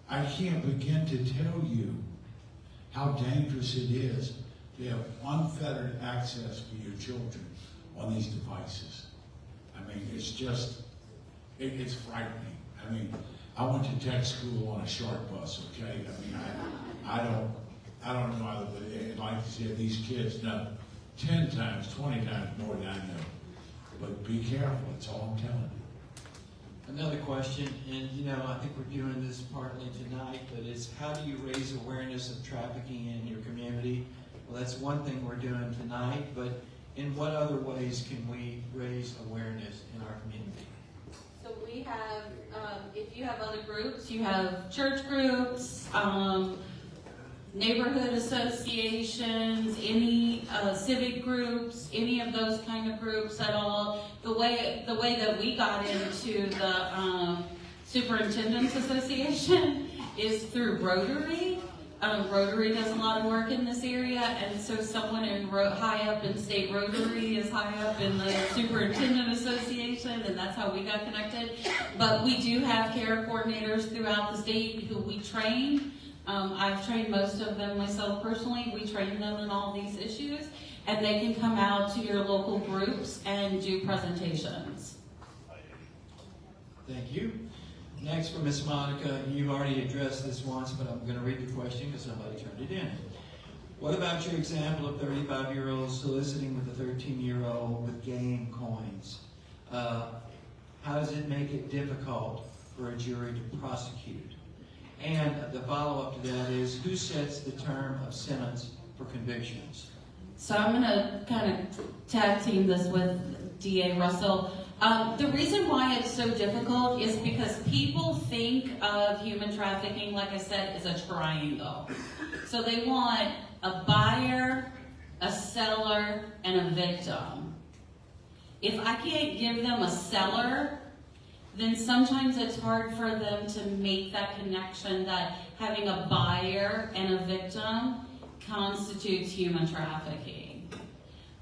I can't begin to tell you how dangerous it is to have unfettered access for your children on these devices. I mean, it's just, it's frightening. I mean, I went to tech school on a short bus, okay? I mean, I don't know how I'd like to see these kids know 10 times, 20 times more than I know. But be careful, that's all I'm telling you. Another question, and I think we're doing this partly tonight, but it's how do you raise awareness of trafficking in your community? Well, that's one thing we're doing tonight, but in what other ways can we raise awareness in our community? So we have, if you have other groups, you have church groups, neighborhood associations, any civic groups, any of those kind of groups at all. The way that we got into the Superintendents Association is through Rotary. Rotary does a lot of work in this area, and so someone high up in state Rotary is high up in the Superintendent Association, and that's how we got connected. But we do have care coordinators throughout the state who we train. I've trained most of them myself personally. We train them in all these issues. and they can come out to your local groups and do presentations. Thank you. Next for Ms. Monica, you've already addressed this once, but I'm going to read the question because somebody turned it in. What about your example of 35-year-olds soliciting with a 13-year-old with game coins? How does it make it difficult for a jury to prosecute? And the follow-up to that is, who sets the term of sentence for convictions? So I'm going to kind of tag team this with DA Russell. The reason why it's so difficult is because people think of human trafficking, like I said, as a triangle. So they want a buyer, a seller, and a victim. If I can't give them a seller, then sometimes it's hard for them to make that connection that having a buyer and a victim constitutes human trafficking.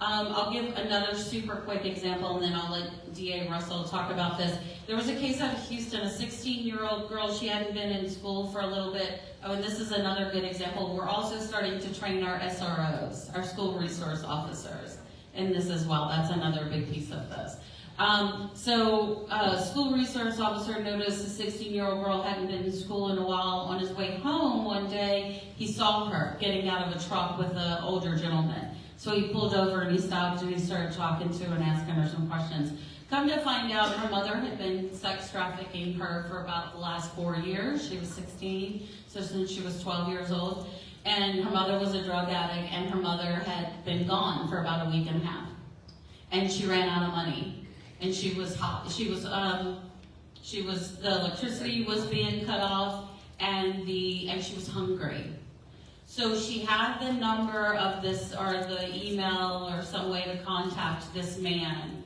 I'll give another super quick example, and then I'll let DA Russell talk about this. There was a case out of Houston, a 16-year-old girl. She hadn't been in school for a little bit. Oh, and this is another good example. We're also starting to train our SROs, our school resource officers, in this as well. That's another big piece of this. School resource officer noticed a 16-year-old girl hadn't been in school in a while. On his way home one day, he saw her getting out of a truck with an older gentleman. So he pulled over and he stopped and he started talking to her and asking her some questions. Come to find out, her mother had been sex trafficking her for about the last 4 years. She was 16, so since she was 12 years old. And her mother was a drug addict, and her mother had been gone for about a week and a half. And she ran out of money. And she was hot. The electricity was being cut off, and she was hungry. So she had the number of this, or the email, or some way to contact this man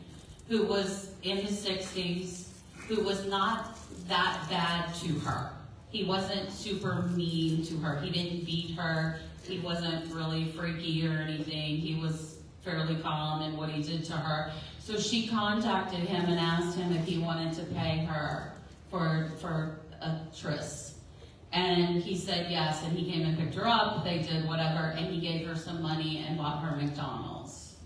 who was in his 60s, who was not that bad to her. He wasn't super mean to her. He didn't beat her. He wasn't really freaky or anything. He was fairly calm in what he did to her. So she contacted him and asked him if he wanted to pay her for a tryst. And he said yes, and he came and picked her up, they did whatever, and he gave her some money and bought her McDonald's.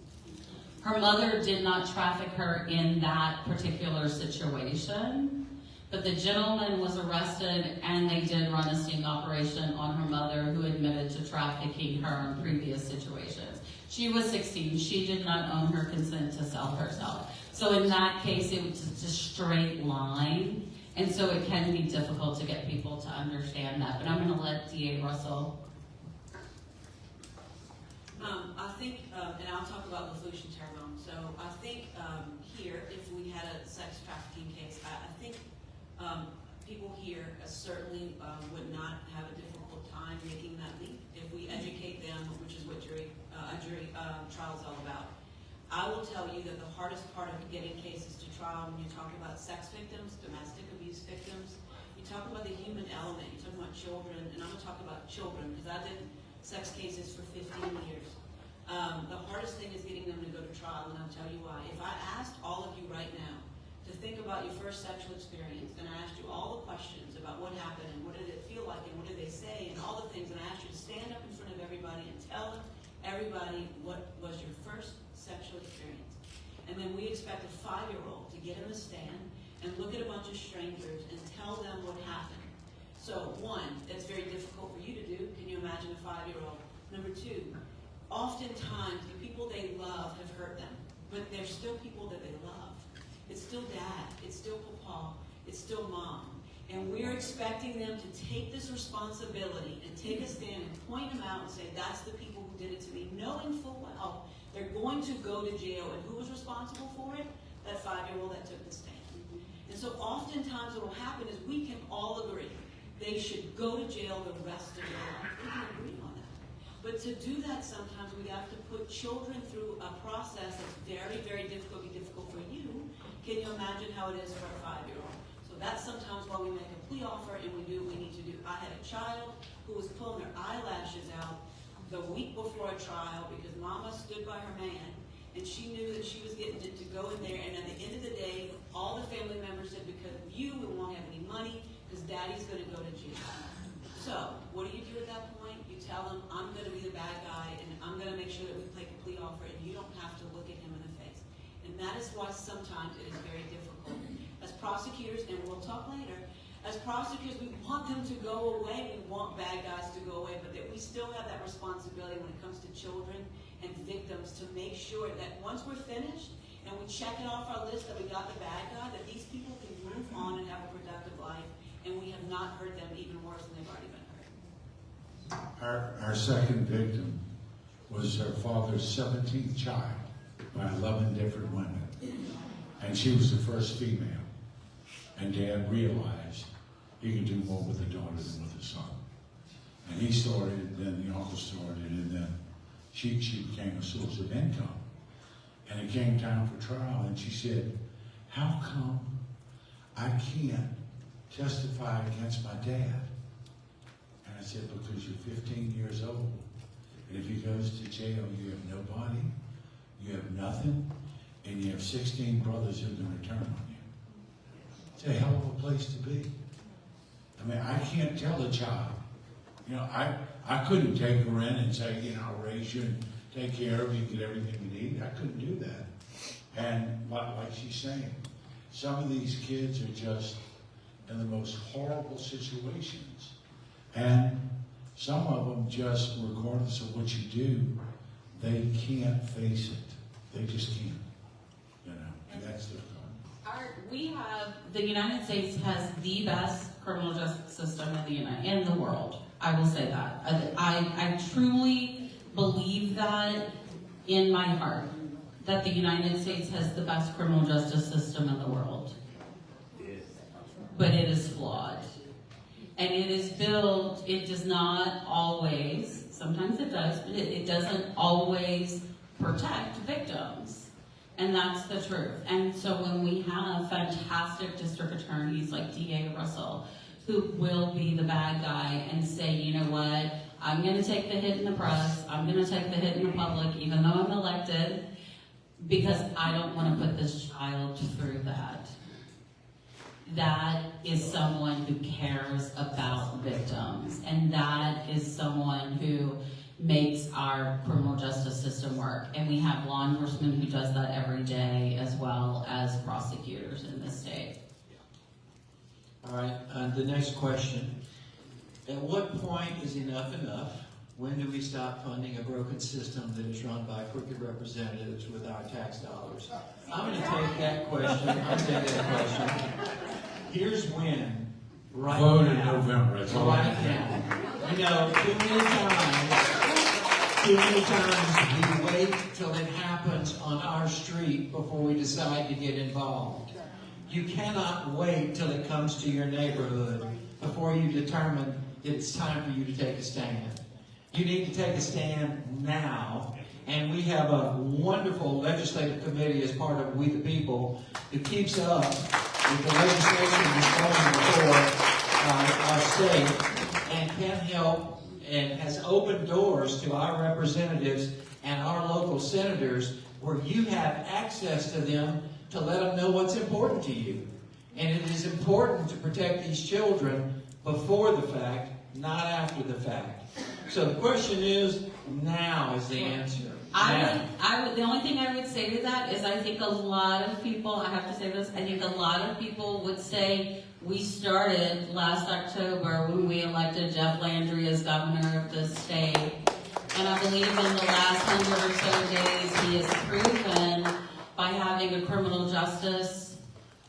Her mother did not traffic her in that particular situation, but the gentleman was arrested, and they did run a sting operation on her mother, who admitted to trafficking her in previous situations. She was 16, she did not own her consent to sell herself. So in that case, it was just a straight line. And so it can be difficult to get people to understand that. But I'm going to let DA Russell. I think, and I'll talk about Lafush and Terrebonne. So I think here, if we had a sex trafficking case, I think people here certainly would not have a difficult time making that leap if we educate them, which is what a jury trial is all about. I will tell you that the hardest part of getting cases to trial, when you talk about sex victims, domestic abuse victims, you talk about the human element, you talk about children, and I'm going to talk about children because I did sex cases for 15 years. The hardest thing is getting them to go to trial, and I'll tell you why. If I asked all of you right now to think about your first sexual experience, and I asked you all the questions about what happened and what did it feel like and what did they say and all the things, and I asked you to stand up in front of everybody and tell everybody what was your first sexual experience. And then we expect a 5-year-old to get in the stand and look at a bunch of strangers and tell them what happened. So one, that's very difficult for you to do. Can you imagine a 5-year-old? Number two, oftentimes the people they love have hurt them, but they're still people that they love. It's still dad, it's still papa, it's still mom. And we're expecting them to take this responsibility and take a stand and point them out and say, that's the people who did it to me, knowing full well they're going to go to jail. And who was responsible for it? That 5-year-old that took the stand. And so oftentimes what will happen is we can all agree they should go to jail the rest of their life. We can agree on that. But to do that, sometimes we have to put children through a process that's very, very difficult, be difficult for you. Can you imagine how it is for a 5-year-old? So that's sometimes why we make a plea offer and we do what we need to do. I had a child who was pulling their eyelashes out the week before a trial because mama stood by her man and she knew that she was getting it to go in there, and at the end of the day, all the family members said, because of you, we won't have any money because daddy's going to go to jail. So what do you do at that point? You tell them, I'm going to be the bad guy and I'm going to make sure that we take a plea offer And that is why sometimes it is very difficult. As prosecutors, and we'll talk later, as prosecutors, we want them to go away. We want bad guys to go away, but that we still have that responsibility when it comes to children and victims to make sure that once we're finished and we check it off our list that we got the bad guy, that these people can move on and have a productive life, and we have not hurt them even worse than they've already been hurt. Our second victim was her father's 17th child by 11 different women. And she was the first female. And Dad realized he could do more with a daughter than with a son. And he started, then the uncle started, and then she became a source of income. And it came time for trial, and she said, how come I can't testify against my dad? And I said, because you're 15 years old. And if he goes to jail, you have no body, you have nothing, and you have 16 brothers who are going to turn on you. It's a hell of a place to be. I mean, I can't tell a child. You know, I couldn't take her in and say, you know, I'll raise you and take care of you, get everything you need. I couldn't do that. And like she's saying, some of these kids are just in the most horrible situations. And some of them just, regardless of what you do, they can't face it. They just can't. You know, and that's difficult. The United States has the best criminal justice system in the world. I will say that. I truly believe that in my heart, that the United States has the best criminal justice system in the world. But it is flawed. And it is built, it does not always, sometimes it does, but it doesn't always protect victims. And that's the truth. And so when we have fantastic district attorneys like D.A. Russell, who will be the bad guy and say, you know what, I'm going to take the hit in the press, I'm going to take the hit in the public, even though I'm elected, because I don't want to put this child through that. That is someone who cares about victims, and that is someone who makes our criminal justice system work. And we have law enforcement who does that every day, as well as prosecutors in this state. All right, the next question. At what point is enough enough? When do we stop funding a broken system that is run by crooked representatives with our tax dollars? I'm going to take that question. Here's when. Right Vote now. in November. That's all Right I can now. You know, too many times we wait till it happens on our street before we decide to get involved. You cannot wait till it comes to your neighborhood before you determine it's time for you to take a stand. You need to take a stand now, and we have a wonderful legislative committee as part of We the People that keeps up with the legislation that's going before our state and can help and has opened doors to our representatives and our local senators where you have access to them to let them know what's important to you. And it is important to protect these children before the fact, not after the fact. So the question is, now is the answer. The only thing I would say to that is I think a lot of people, I have to say this, I think a lot of people would say we started last October when we elected Jeff Landry as governor of the state. And I believe in the last 100 or so days he has proven by having a criminal justice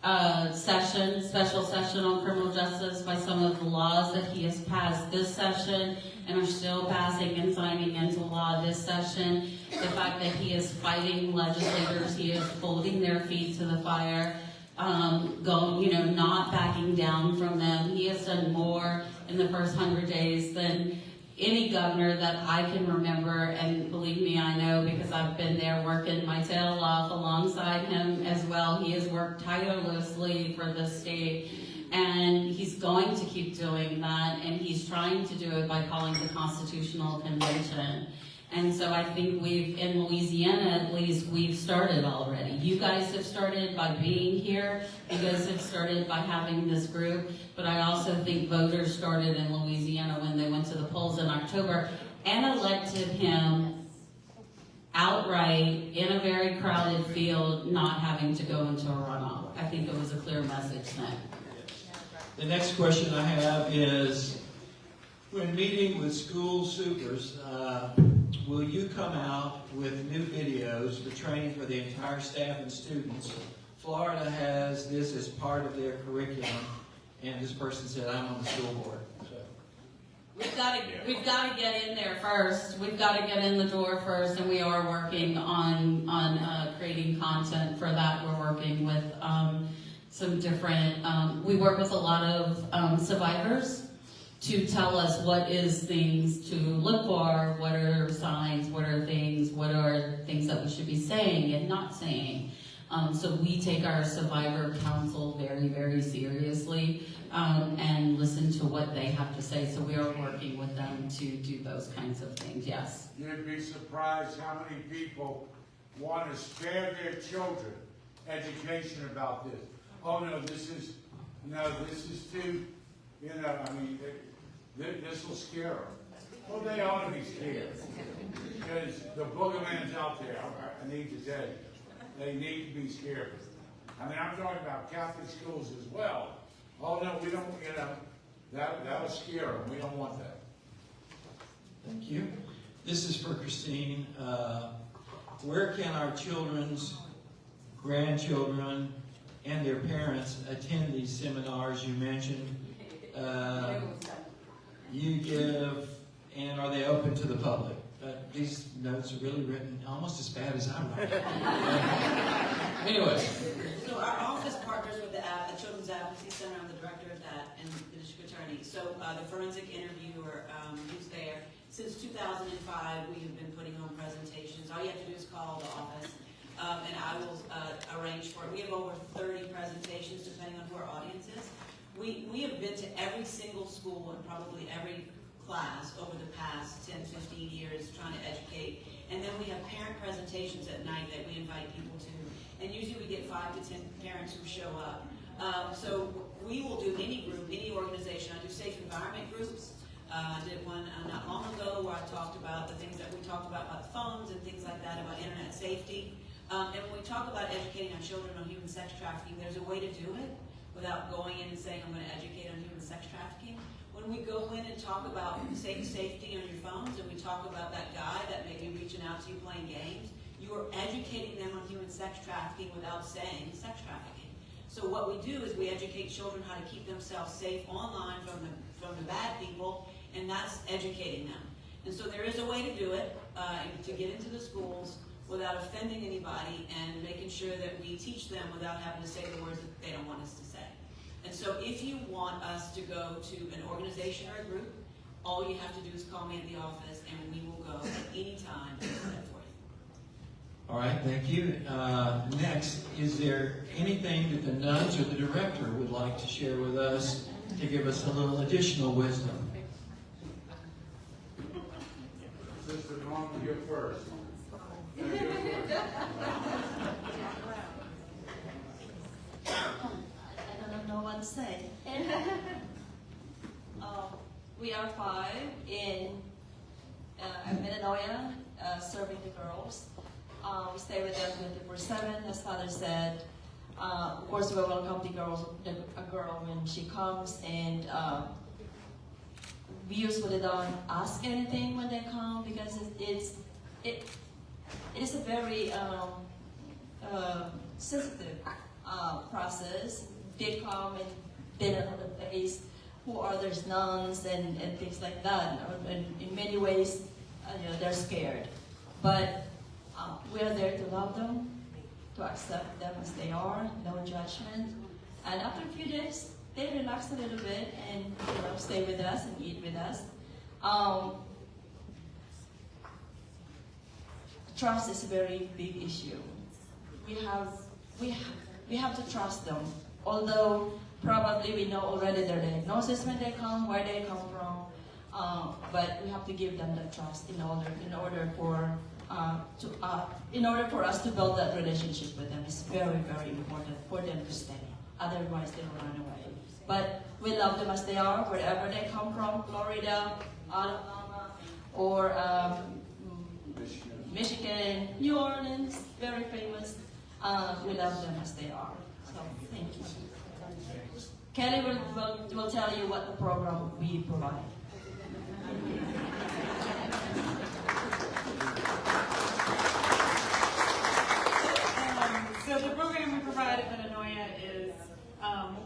special session on criminal justice, by some of the laws that he has passed this session and are still passing and signing into law this session. The fact that he is fighting legislators, he is holding their feet to the fire, not backing down from them. He has done more in the first 100 days than any governor that I can remember, and believe me, I know because I've been there working my tail off alongside him as well. He has worked tirelessly for the state, and he's going to keep doing that, and he's trying to do it by calling the Constitutional Convention. And so I think in Louisiana at least, we've started already. You guys have started by being here. You guys have started by having this group. But I also think voters started in Louisiana when they went to the polls in October and elected him outright in a very crowded field, not having to go into a runoff. I think it was a clear message then. The next question I have is, when meeting with school supers, will you come out with new videos for training for the entire staff and students? Florida has this as part of their curriculum, and this person said, I'm on the school board. So, We've got to get in there first. We've got to get in the door first, and we are working on creating content for that. We're working with some different. We work with a lot of survivors to tell us what is things to look for, what are signs, what are things that we should be saying and not saying. So we take our survivor counsel very, very seriously and listen to what they have to say. So we are working with them to do those kinds of things, yes. You'd be surprised how many people want to spare their children education about this. Oh no, this is too, this will scare them. Well, they ought to be scared. Because the boogeyman's out there, I need to tell you. They need to be scared. I mean, I'm talking about Catholic schools as well. Oh no, we don't, that'll scare them. We don't want that. thank you. This is for Christine. Where can our children's grandchildren and their parents attend these seminars you mentioned? You give, and are they open to the public? These notes are really written almost as bad as I'm writing. Anyway. So our office partners with the Children's Advocacy Center. I'm the director of that and the district attorney. So the forensic interviewer who's there. Since 2005, we have been putting on presentations. All you have to do is call the office, and I will arrange for it. We have over 30 presentations, depending on who our audience is. We have been to every single school and probably every class over the past 10, 15 years trying to educate. And then we have parent presentations at night that we invite people to. And usually we get 5 to 10 parents who show up. So we will do any group, any organization. I do safe environment groups. I did one not long ago where I talked about the things that we talked about phones and things like that, about internet safety. And when we talk about educating our children on human sex trafficking, there's a way to do it without going in and saying, I'm going to educate on human sex trafficking. When we go in and talk about safety on your phones, and we talk about that guy that may be reaching out to you playing games, you are educating them on human sex trafficking without saying sex trafficking. So what we do is we educate children how to keep themselves safe online from the bad people, and that's educating them. And so there is a way to do it, to get into the schools without offending anybody and making sure that we teach them without having to say the words that they don't want us to say. And so if you want us to go to an organization or a group, all you have to do is call me at the office and we will go at any time and do that for you. All right, thank you. Next, is there anything that the nuns or the director would like to share with us to give us a little additional wisdom? Sister Norma, you're first. I don't know what to say. We are 5 in Metanoia, serving the girls. We stay with them 24/7, as Father said. Of course, we welcome the girl when she comes, and we usually don't ask anything when they come because it is a very sensitive process. They come and they don't know the place, who are their nuns and things like that. And in many ways, they're scared. But we are there to love them, to accept them as they are, no judgment. And after a few days, they relax a little bit and stay with us and eat with us. Trust is a very big issue. We have to trust them. Although probably we know already their diagnosis when they come, where they come from, but we have to give them that trust in order for us to build that relationship with them. It's very, very important for them to stay. Otherwise, they will run away. But we love them as they are, wherever they come from, Florida, Alabama, or Michigan, New Orleans, very famous. We love them as they are. So thank you. Kelly will tell you what the program we provide. So the program we provide at Metanoia is,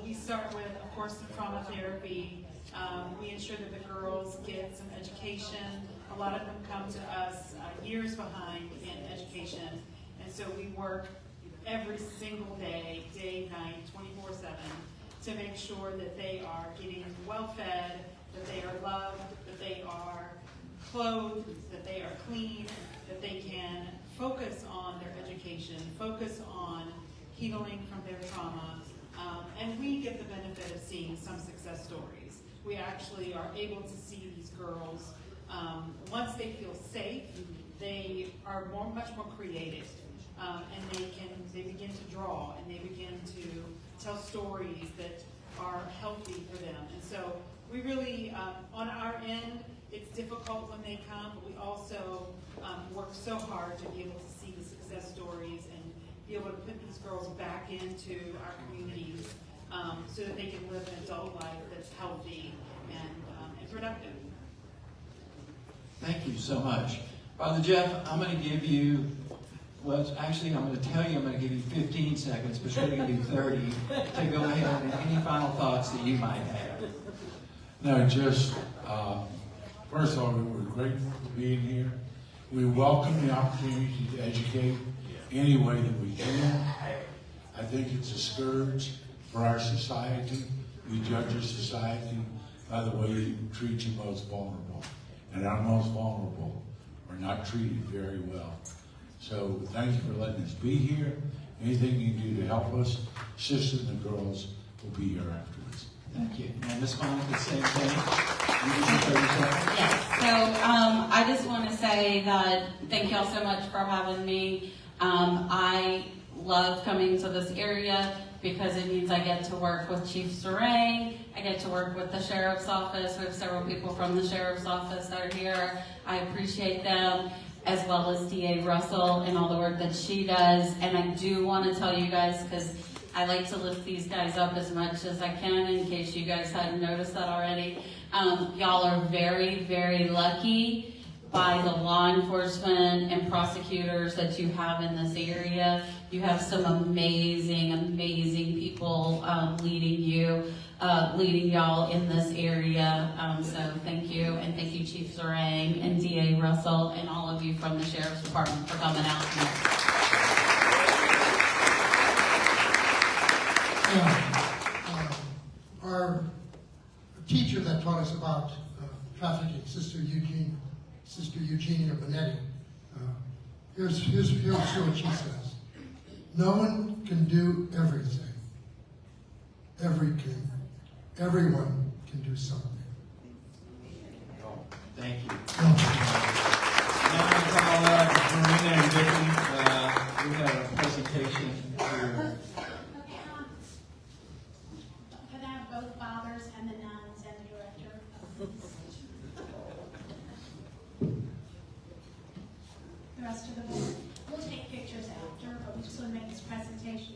we start with, of course, some trauma therapy. We ensure that the girls get some education. A lot of them come to us years behind in education. And so we work every single day, day, night, 24/7, to make sure that they are getting well fed, that they are loved, that they are clothed, that they are clean, that they can focus on their education, focus on healing from their trauma, and we get the benefit of seeing some success stories. We actually are able to see these girls, once they feel safe, they are much more creative, and they begin to draw, and they begin to tell stories that are healthy for them. And so we really, on our end, it's difficult when they come, but we also work so hard to be able to see the success stories and be able to put these girls back into our communities so that they can live an adult life that's healthy and productive. Thank you so much. Father Jeff, I'm going to give you, well, actually, I'm going to tell you I'm going to give you 15 seconds, but you're going to do 30 to go ahead and any final thoughts that you might have. No, just, first of all, we're grateful for being here. We welcome the opportunity to educate any way that we can. I think it's a scourge for our society. We judge a society by the way you treat your most vulnerable. And our most vulnerable are not treated very well. So thank you for letting us be here. Anything you can do to help us, sisters and girls, will be here afterwards. Thank you. And Ms. Monica, same thing. You can say yourself. Yes, so I just want to say that thank y'all so much for having me. I love coming to this area because it means I get to work with Chief Sarang. I get to work with the Sheriff's Office. We have several people from the Sheriff's Office that are here. I appreciate them, as well as DA Russell and all the work that she does. And I do want to tell you guys, because I like to lift these guys up as much as I can in case you guys hadn't noticed that already. Y'all are very, very lucky by the law enforcement and prosecutors that you have in this area. You have some amazing, amazing people leading y'all in this area. So thank you, and thank you Chief Sarang and DA Russell and all of you from the Sheriff's Department for coming out tonight. Our teacher that taught us about trafficking, Sister Eugenia Benetti, here's what she says. No one can do everything. Everyone can do something. Thank you. Now I'm going to call up Marina and Vicki. We have a presentation here. Could I have both fathers and the nuns and the director? The rest of the board. We'll take pictures after, but we just want to make this presentation.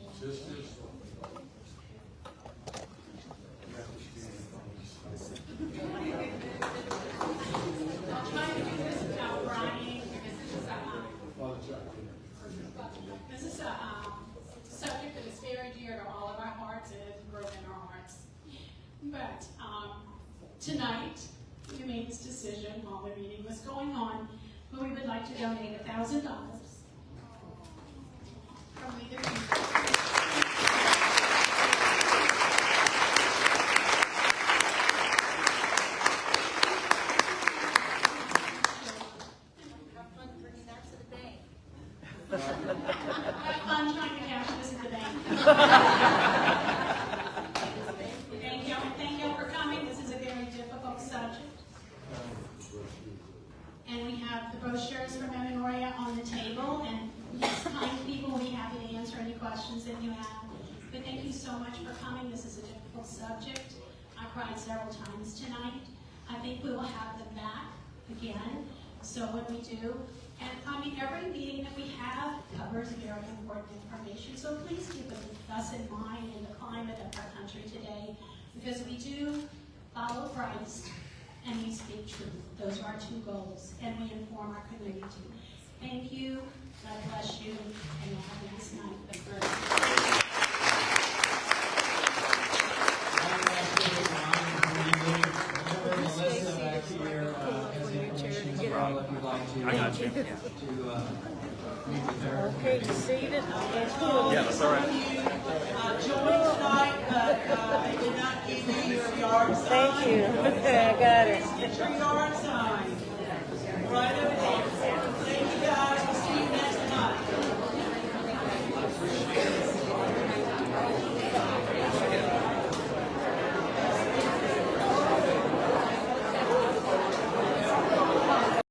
I'll try to do this without crying, because this is a subject that is very dear to all of our hearts and has broken our hearts. But tonight, we made this decision while the meeting was going on, but we would like to donate $1,000 from We the People. Have fun trying to cash this at the bank. Thank you, and thank you for coming. This is a very difficult subject. And we have the brochures from Metanoia on the table, and yes, kind people, we happy to answer any questions that you have. But thank you so much for coming. This is a difficult subject. I cried several times tonight. I think we will have them back again. So when we do, And every meeting that we have covers very important information, so please keep us in mind in the climate of our country today, because we do follow Christ and we speak truth. Those are our two goals, and we inform our community. Thank you, God bless you, and have a nice night. Melissa back here has the information as well if you'd like to. I got you. Meet with her. Okay, you seated? Yeah, that's all right. Joined tonight, but I did not give you your yard sign. Thank you. I got it. Please get your yard sign right over there.